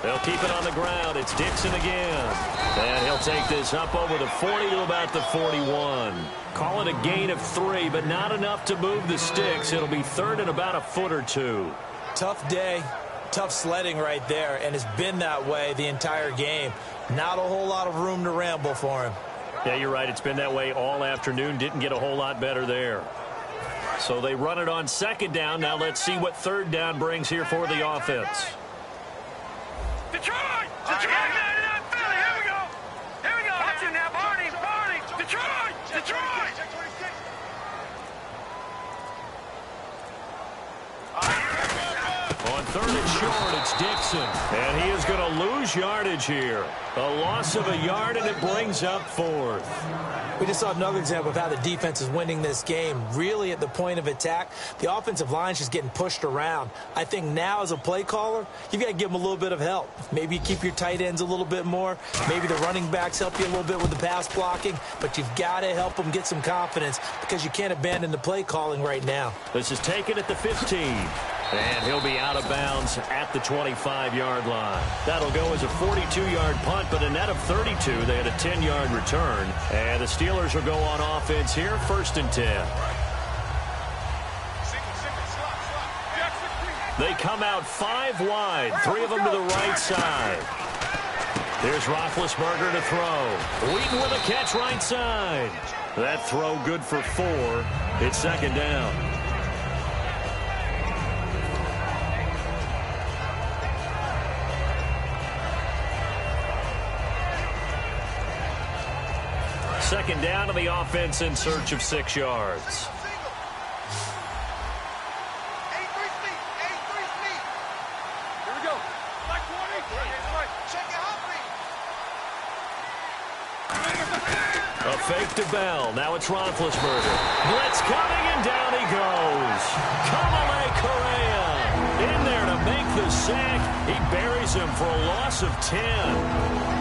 They'll keep it on the ground. It's Dixon again. And he'll take this up over the 40 to about the 41. Call it a gain of 3, but not enough to move the sticks. It'll be 3rd and about a foot or 2. Tough day, tough sledding right there, and it's been that way the entire game. Not a whole lot of room to ramble for him. Yeah, you're right. It's been that way all afternoon. Didn't get a whole lot better there. So they run it on 2nd down. Now let's see what 3rd down brings here for the offense. Detroit! Detroit! Here we go! Here we go! Watch it now, Barney! Barney! Detroit! Detroit! On 3rd and short, it's Dixon. And he is going to lose yardage here. A loss of a yard, and it brings up 4th. We just saw another example of how the defense is winning this game. Really at the point of attack, the offensive line's just getting pushed around. I think now as a play caller, you've got to give them a little bit of help. Maybe you keep your tight ends a little bit more. Maybe the running backs help you a little bit with the pass blocking. But you've got to help them get some confidence because you can't abandon the play calling right now. This is taken at the 15. And he'll be out of bounds at the 25-yard line. That'll go as a 42-yard punt, but a net of 32. They had a 10-yard return. And the Steelers will go on offense here, 1st and 10. They come out 5 wide, 3 of them to the right side. Here's Roethlisberger to throw. Wheaton with a catch right side. That throw good for 4. It's 2nd down. Second down to the offense in search of 6 yards. A fake to Bell. Now it's Roethlisberger. Blitz coming, and down he goes. Kamale Correa in there to make the sack. He buries him for a loss of 10.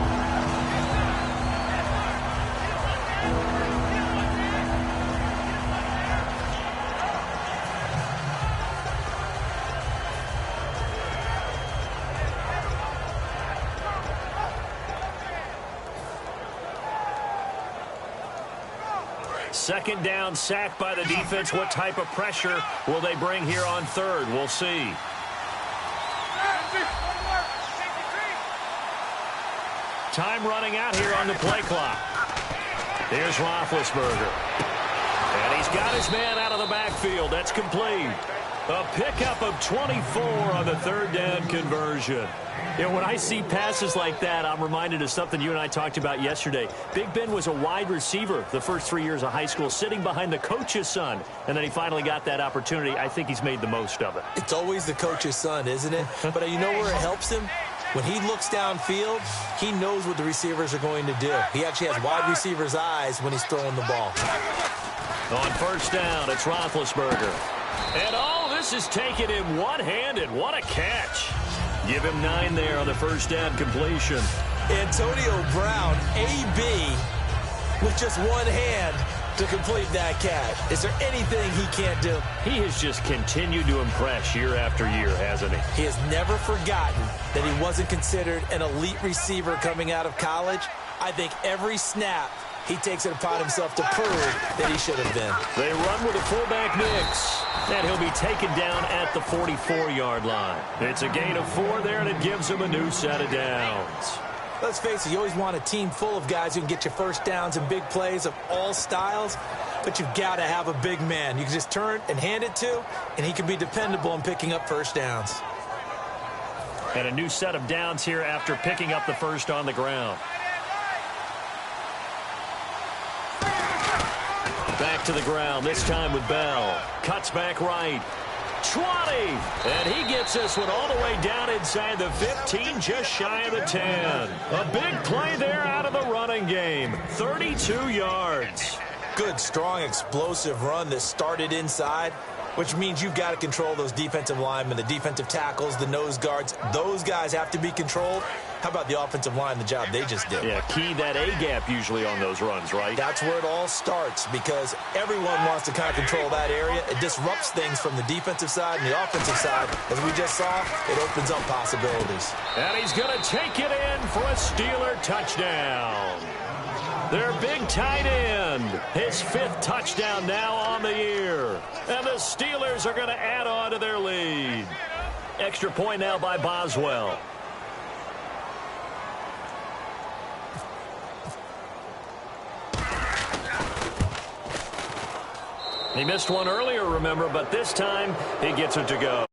Second down, sacked by the defense. What type of pressure will they bring here on third? We'll see. Time running out here on the play clock. Here's Roethlisberger. And he's got his man out of the backfield. That's complete. A pickup of 24 on the third down conversion. You know, when I see passes like that, I'm reminded of something you and I talked about yesterday. Big Ben was a wide receiver the first 3 years of high school, sitting behind the coach's son, and then he finally got that opportunity. I think he's made the most of it. It's always the coach's son, isn't it? But you know where it helps him? When he looks downfield, he knows what the receivers are going to do. He actually has wide receivers' eyes when he's throwing the ball. On first down, it's Roethlisberger. And this is taken in one-handed. What a catch. Give him 9 there on the first down completion. Antonio Brown, AB, with just one hand to complete that catch. Is there anything he can't do? He has just continued to impress year after year, hasn't he? He has never forgotten that he wasn't considered an elite receiver coming out of college. I think every snap he takes it upon himself to prove that he should have been. They run with a fullback mix, and he'll be taken down at the 44-yard line. It's a gain of 4 there, and it gives him a new set of downs. Let's face it, you always want a team full of guys who can get you first downs and big plays of all styles, but you've got to have a big man you can just turn and hand it to, and he can be dependable in picking up first downs. And a new set of downs here after picking up the first on the ground. Back to the ground, this time with Bell. Cuts back right. 20, and he gets this one all the way down inside the 15, just shy of the 10. A big play there out of the running game. 32 yards. Good, strong, explosive run that started inside, which means you've got to control those defensive linemen, the defensive tackles, the nose guards. Those guys have to be controlled. How about the offensive line, the job they just did? Yeah, key that A-gap usually on those runs, right? That's where it all starts, because everyone wants to kind of control that area. It disrupts things from the defensive side and the offensive side. As we just saw, it opens up possibilities. And he's going to take it in for a Steeler touchdown. Their big tight end, his 5th touchdown now on the year. And the Steelers are going to add on to their lead. Extra point now by Boswell. He missed one earlier, remember, but this time he gets it to go.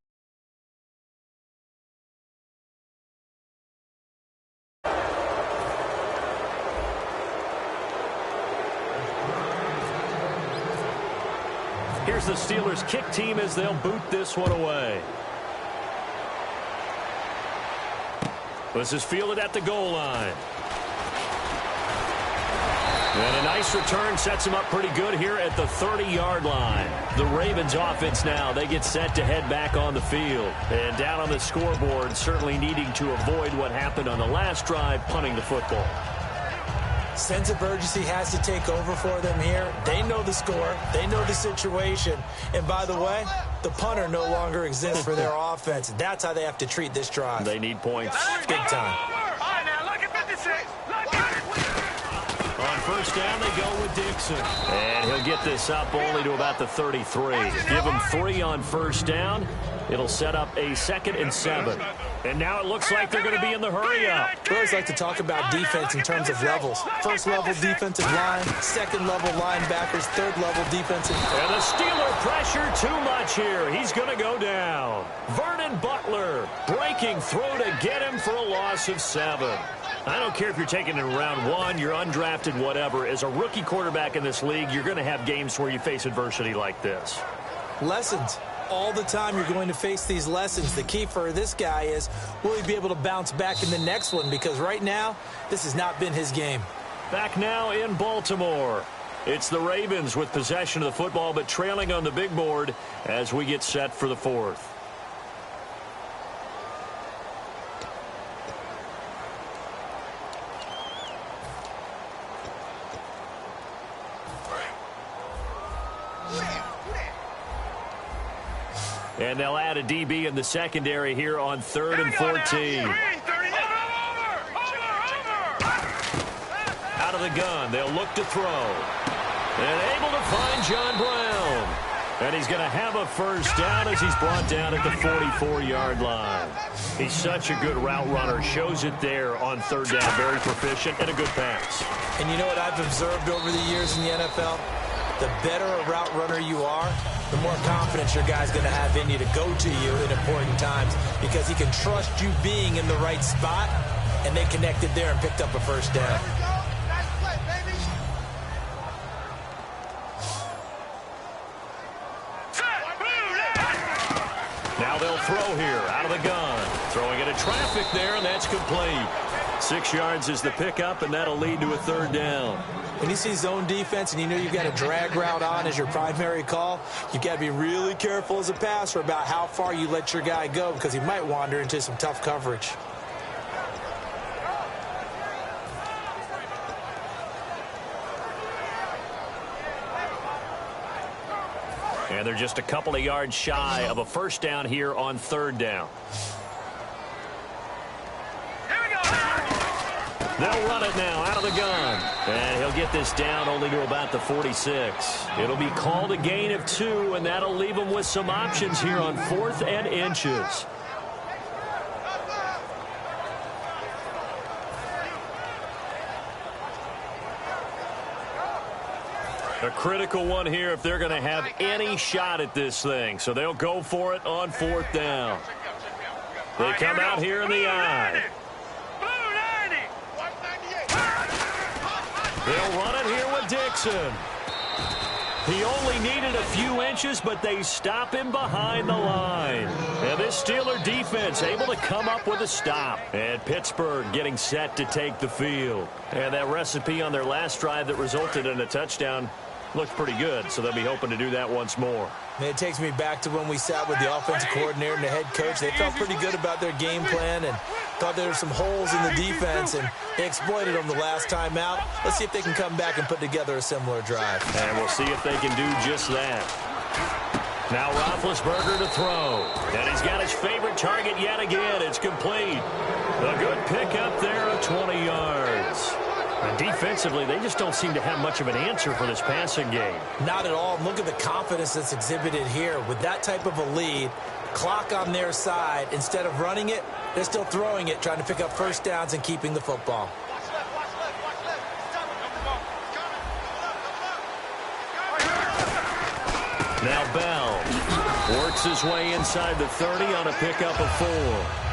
Here's the Steelers' kick team as they'll boot this one away. This is fielded at the goal line. And a nice return sets him up pretty good here at the 30-yard line. The Ravens offense now, they get set to head back on the field. And down on the scoreboard, certainly needing to avoid what happened on the last drive, punting the football. Sense of urgency has to take over for them here. They know the score. They know the situation. And by the way, the punter no longer exists for their offense. That's how they have to treat this drive. They need points. Big time. On first down, they go with Dixon. And he'll get this up only to about the 33. Give him 3 on first down. It'll set up a 2nd and 7. And now it looks like they're going to be in the hurry-up. We always like to talk about defense in terms of levels. First-level defensive line, second-level linebackers, third-level defensive. And the Steeler pressure too much here. He's going to go down. Vernon Butler breaking through to get him for a loss of 7. I don't care if you're taking it in round 1, you're undrafted, whatever. As a rookie quarterback in this league, you're going to have games where you face adversity like this. Lessons. All the time you're going to face these lessons. The key for this guy is, will he be able to bounce back in the next one? Because right now, this has not been his game. Back now in Baltimore. It's the Ravens with possession of the football, but trailing on the big board as we get set for the fourth. And they'll add a DB in the secondary here on 3rd and 14. Out of the gun, they'll look to throw. And able to find John Brown. And he's going to have a first down as he's brought down at the 44-yard line. He's such a good route runner. Shows it there on 3rd down. Very proficient and a good pass. And you know what I've observed over the years in the NFL? The better a route runner you are, the more confidence your guy's going to have in you to go to you in important times because he can trust you being in the right spot, and they connected there and picked up a first down. Now they'll throw here out of the gun. Throwing into traffic there, and that's complete. 6 yards is the pickup, and that'll lead to a 3rd down. When you see zone defense and you know you've got a drag route on as your primary call, you've got to be really careful as a passer about how far you let your guy go because he might wander into some tough coverage. And they're just a couple of yards shy of a first down here on 3rd down. They'll run it now out of the gun. And he'll get this down only to about the 46. It'll be called a gain of 2, and that'll leave him with some options here on 4th and inches. A critical one here if they're going to have any shot at this thing. So they'll go for it on 4th down. They come out here in the eye. They'll run it here with Dixon. He only needed a few inches, but they stop him behind the line. And this Steeler defense able to come up with a stop. And Pittsburgh getting set to take the field. And that recipe on their last drive that resulted in a touchdown looked pretty good, so they'll be hoping to do that once more. It takes me back to when we sat with the offensive coordinator and the head coach. They felt pretty good about their game plan and thought there were some holes in the defense, and they exploited them the last time out. Let's see if they can come back and put together a similar drive. And we'll see if they can do just that. Now Roethlisberger to throw. And he's got his favorite target yet again. It's complete. A good pickup there of 20 yards. And defensively, they just don't seem to have much of an answer for this passing game. Not at all. Look at the confidence that's exhibited here. With that type of a lead, clock on their side, instead of running it, they're still throwing it, trying to pick up first downs and keeping the football. Now Bell works his way inside the 30 on a pickup of 4.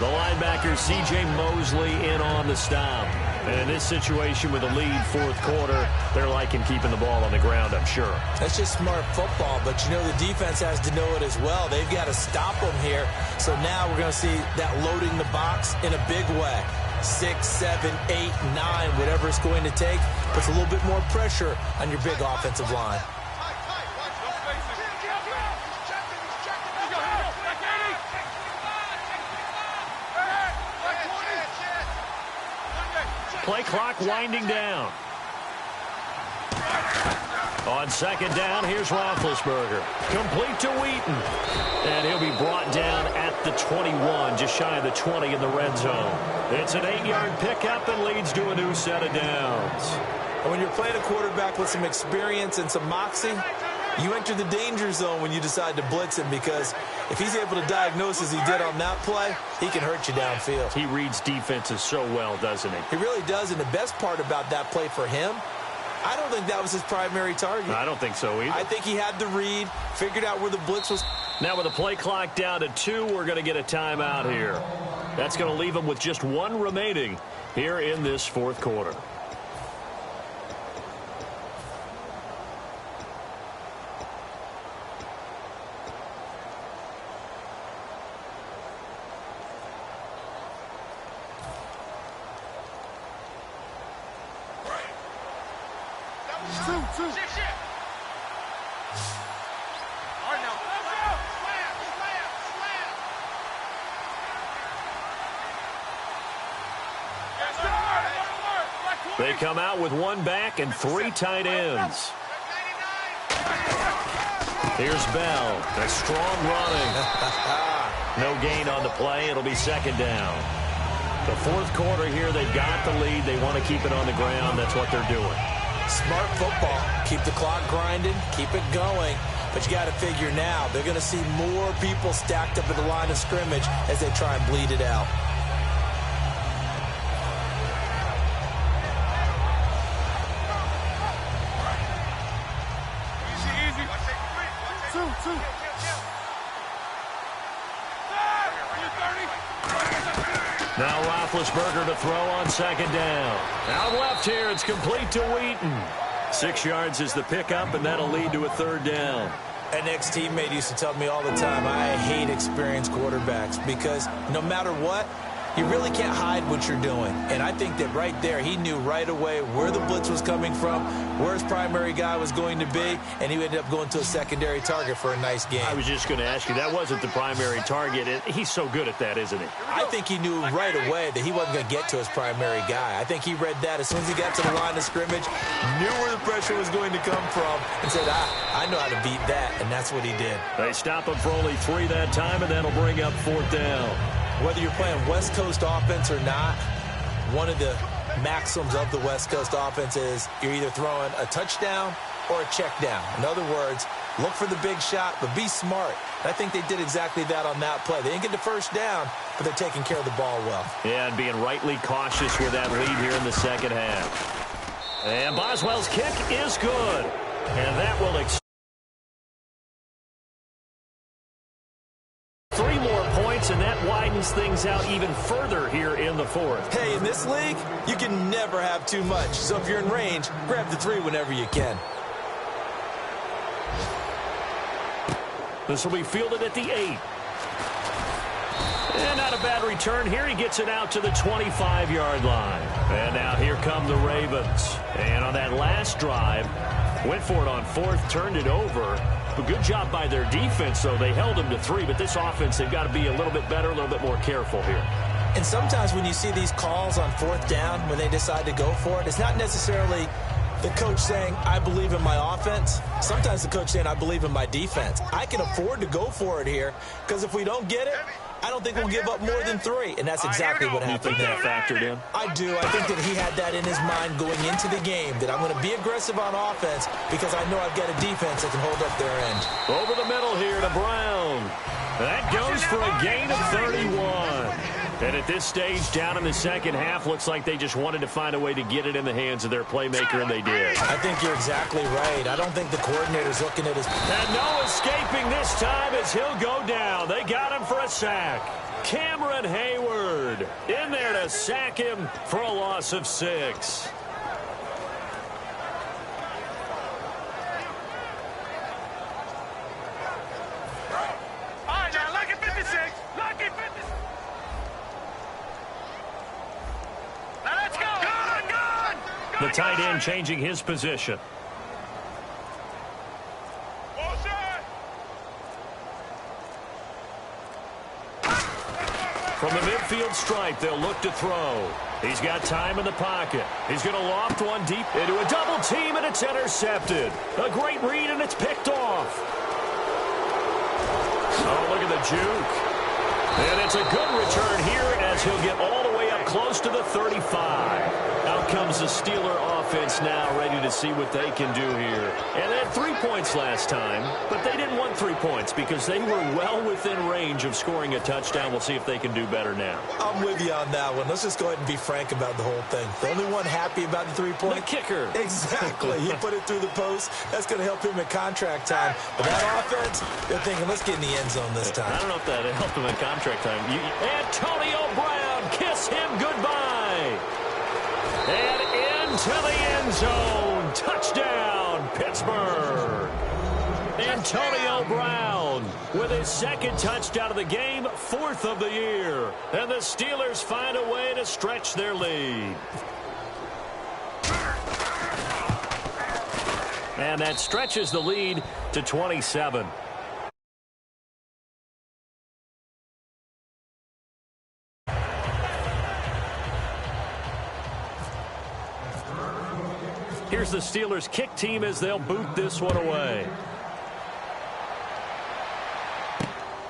The linebacker C.J. Mosley in on the stop. And in this situation with a lead 4th quarter, they're liking keeping the ball on the ground, I'm sure. That's just smart football, but you know the defense has to know it as well. They've got to stop them here. So now we're going to see that loading the box in a big way. 6, 7, 8, 9, whatever it's going to take, puts a little bit more pressure on your big offensive line. Play clock winding down. On 2nd down, here's Roethlisberger. Complete to Wheaton. And he'll be brought down at the 21, just shy of the 20 in the red zone. It's an 8-yard pickup and leads to a new set of downs. And when you're playing a quarterback with some experience and some moxie, you enter the danger zone when you decide to blitz him, because if he's able to diagnose as he did on that play, he can hurt you downfield. He reads defenses so well, doesn't he? He really does, and the best part about that play for him, I don't think that was his primary target. I don't think so either. I think he had the read, figured out where the blitz was. Now with the play clock down to 2, we're going to get a timeout here. That's going to leave him with just 1 remaining here in this 4th quarter. Two. They come out with one back and 3 tight ends. Here's Bell. A strong running. No gain on the play. It'll be second down. The fourth quarter here, they've got the lead. They want to keep it on the ground. That's what they're doing. Smart football. Keep the clock grinding. Keep it going. But you got to figure now, they're going to see more people stacked up at the line of scrimmage as they try and bleed it out. Two. Now Roethlisberger to throw on second down. Out left here, it's complete to Wheaton. 6 yards is the pickup, and that'll lead to a third down. An ex-teammate used to tell me all the time, I hate experienced quarterbacks because no matter what, you really can't hide what you're doing. And I think that right there, he knew right away where the blitz was coming from, where his primary guy was going to be, and he ended up going to a secondary target for a nice game. I was just going to ask you, that wasn't the primary target. He's so good at that, isn't he? I think he knew right away that he wasn't going to get to his primary guy. I think he read that as soon as he got to the line of scrimmage, knew where the pressure was going to come from, and said, I know how to beat that, and that's what he did. They stop him for only 3 that time, and that'll bring up fourth down. Whether you're playing West Coast offense or not, one of the maxims of the West Coast offense is you're either throwing a touchdown or a check down. In other words, look for the big shot, but be smart. And I think they did exactly that on that play. They didn't get the first down, but they're taking care of the ball well. Yeah, and being rightly cautious with that lead here in the second half. And Boswell's kick is good. And that will 3 more points, and that widens things out even further here in the fourth. Hey, in this league, you can never have too much. So if you're in range, grab the 3 whenever you can. This will be fielded at the 8. And not a bad return here. He gets it out to the 25-yard line. And now here come the Ravens. And on that last drive, went for it on 4th, turned it over. But good job by their defense, though. They held them to 3, but this offense, they've got to be a little bit better, a little bit more careful here. And sometimes when you see these calls on 4th down, when they decide to go for it, it's not necessarily the coach saying, I believe in my offense. Sometimes the coach saying, I believe in my defense. I can afford to go for it here, because if we don't get it, I don't think we'll give up more than 3. And that's exactly what happened there. You think that factored in? I do. I think that he had that in his mind going into the game, that I'm going to be aggressive on offense because I know I've got a defense that can hold up their end. Over the middle here to Brown. That goes for a gain of 31. And at this stage, down in the second half, looks like they just wanted to find a way to get it in the hands of their playmaker, and they did. I think you're exactly right. I don't think the coordinator's looking at his... And no escaping this time as he'll go down. They got him for a sack. Cameron Hayward in there to sack him for a loss of 6. The tight end changing his position. From the midfield stripe, they'll look to throw. He's got time in the pocket. He's going to loft one deep into a double team, and it's intercepted. A great read, and it's picked off. Oh, look at the juke. And it's a good return here as he'll get all the way up close to the 35. Out comes the Steeler offense now, ready to see what they can do here. And they had 3 points last time, but they didn't want 3 points because they were well within range of scoring a touchdown. We'll see if they can do better now. I'm with you on that one. Let's just go ahead and be frank about the whole thing. The only one happy about the 3-point? The kicker. Exactly. He put it through the post. That's going to help him at contract time. But that offense, they're thinking, let's get in the end zone this time. I don't know if that helped him at contract time. Antonio Brown, kiss him goodbye. And into the end zone. Touchdown, Pittsburgh. Antonio Brown with his 2nd touchdown of the game, 4th of the year. And the Steelers find a way to stretch their lead. And that stretches the lead to 27. Here's the Steelers' kick team as they'll boot this one away.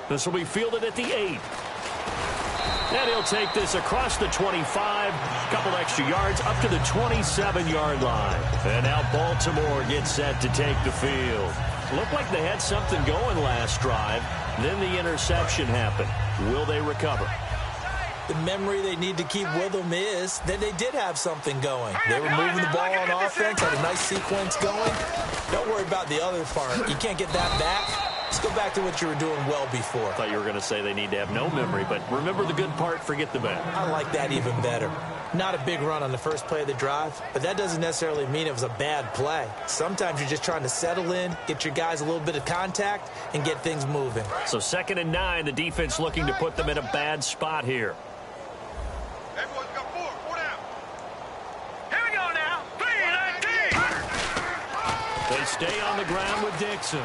This will be fielded at the 8. And he'll take this across the 25, couple extra yards up to the 27-yard line. And now Baltimore gets set to take the field. Looked like they had something going last drive. Then the interception happened. Will they recover? The memory they need to keep with them is that they did have something going. They were moving the ball on offense, had a nice sequence going. Don't worry about the other part. You can't get that back. Let's go back to what you were doing well before. I thought you were going to say they need to have no memory, but remember the good part, forget the bad. I like that even better. Not a big run on the first play of the drive, but that doesn't necessarily mean it was a bad play. Sometimes you're just trying to settle in, get your guys a little bit of contact, and get things moving. So 2nd and 9, the defense looking to put them in a bad spot here. Everyone's got four down. Here we go now. 3-19. They stay on the ground with Dixon.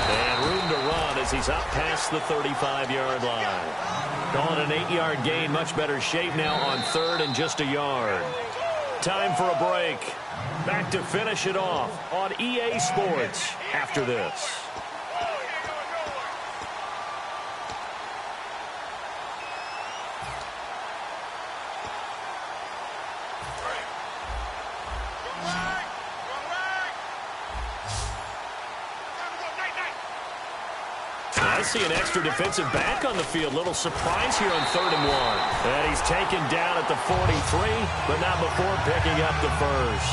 And room to run as he's up past the 35-yard line. Calling an 8-yard gain, much better shape now on 3rd and just a yard. Time for a break. Back to finish it off on EA Sports after this. I see an extra defensive back on the field. Little surprise here on 3rd and 1. And he's taken down at the 43, but not before picking up the first.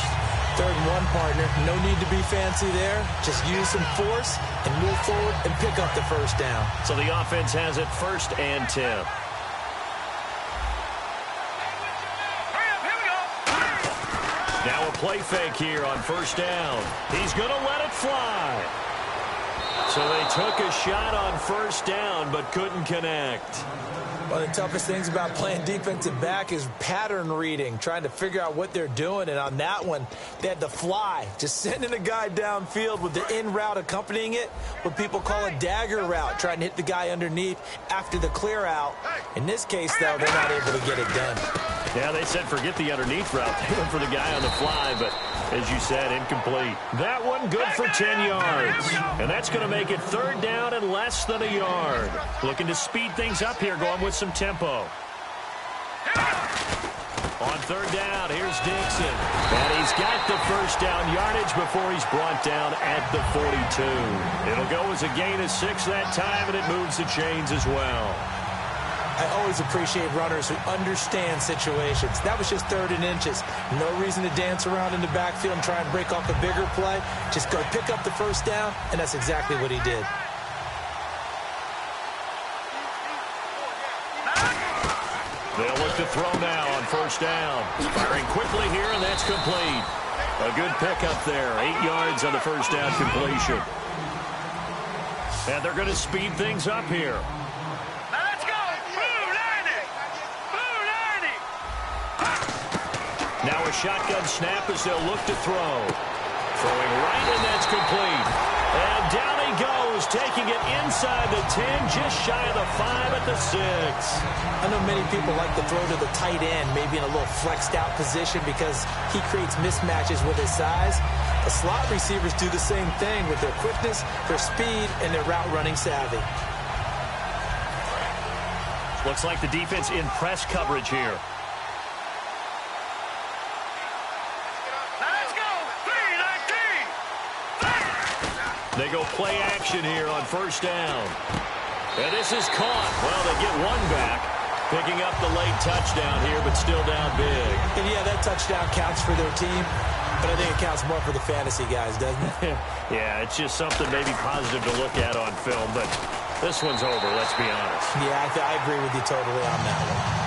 3rd and 1, partner. No need to be fancy there. Just use some force and move forward and pick up the first down. So the offense has it 1st and 10. Now a play fake here on 1st down. He's going to let it fly. So they took a shot on 1st down, but couldn't connect. One of the toughest things about playing defensive back is pattern reading, trying to figure out what they're doing. And on that one, they had to fly, just sending a guy downfield with the in route accompanying it, what people call a dagger route, trying to hit the guy underneath after the clear out. In this case, though, they're not able to get it done. Yeah, they said forget the underneath route. They went for the guy on the fly, but as you said, incomplete. That one good for 10 yards. And that's going to make it 3rd down and less than a yard. Looking to speed things up here, going with some tempo. On 3rd down, here's Dixon. And he's got the 1st down yardage before he's brought down at the 42. It'll go as a gain of 6 that time, and it moves the chains as well. I always appreciate runners who understand situations. That was just 3rd and inches. No reason to dance around in the backfield and try and break off a bigger play. Just go pick up the 1st down, and that's exactly what he did. They'll look to throw now on 1st down. Firing quickly here, and that's complete. A good pickup there. 8 yards on the 1st down completion. And they're going to speed things up here. Now a shotgun snap as they'll look to throw. Throwing right, and that's complete. And down he goes, taking it inside the 10, just shy of the 5 at the 6. I know many people like to throw to the tight end, maybe in a little flexed out position because he creates mismatches with his size. The slot receivers do the same thing with their quickness, their speed, and their route running savvy. Looks like the defense in press coverage here. They go play action here on 1st down. And this is caught. Well, they get one back, picking up the late touchdown here, but still down big. And, yeah, that touchdown counts for their team, but I think it counts more for the fantasy guys, doesn't it? Yeah, it's just something maybe positive to look at on film, but this one's over, let's be honest. Yeah, I agree with you totally on that one.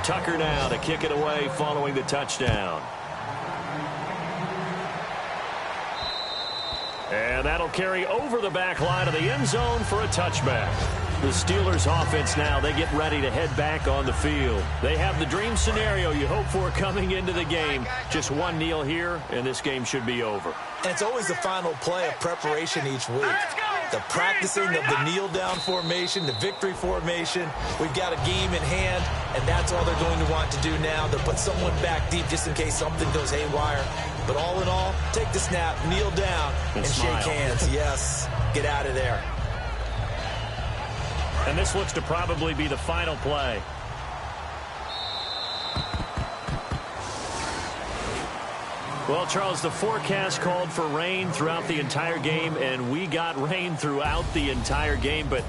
Tucker now to kick it away following the touchdown. And that'll carry over the back line of the end zone for a touchback. The Steelers offense now, they get ready to head back on the field. They have the dream scenario you hope for coming into the game. Just one kneel here, and this game should be over. And it's always the final play of preparation each week. The practicing of the kneel-down formation, the victory formation. We've got a game in hand, and that's all they're going to want to do now. They'll put someone back deep just in case something goes haywire. But all in all, take the snap, kneel down, and shake hands. Yes, get out of there. And this looks to probably be the final play. Well, Charles, the forecast called for rain throughout the entire game, and we got rain throughout the entire game. But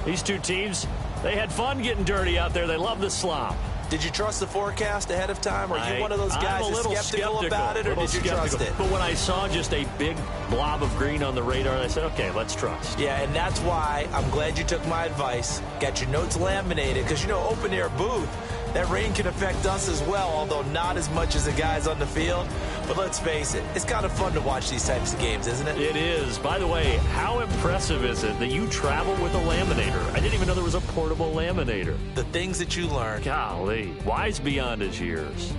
these two teams, they had fun getting dirty out there. They love the slop. Did you trust the forecast ahead of time? Are you one of those guys that's skeptical about it, or did you trust it? But when I saw just a big blob of green on the radar, I said, okay, let's trust. Yeah, and that's why I'm glad you took my advice. Got your notes laminated, because, you know, open-air booth, that rain can affect us as well, although not as much as the guys on the field. But let's face it, it's kind of fun to watch these types of games, isn't it? It is. By the way, how impressive is it that you travel with a laminator? I didn't even know there was a portable laminator. The things that you learn. Golly, wise beyond his years.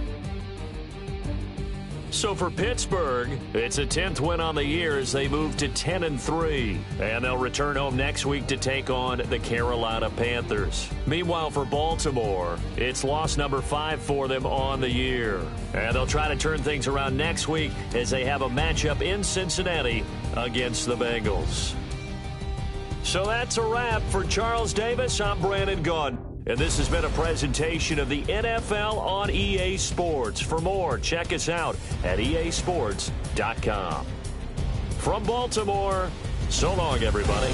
So for Pittsburgh, it's a 10th win on the year as they move to 10-3. And they'll return home next week to take on the Carolina Panthers. Meanwhile, for Baltimore, it's loss number 5 for them on the year. And they'll try to turn things around next week as they have a matchup in Cincinnati against the Bengals. So that's a wrap. For Charles Davis, I'm Brandon Gunn. And this has been a presentation of the NFL on EA Sports. For more, check us out at easports.com. From Baltimore, so long, everybody.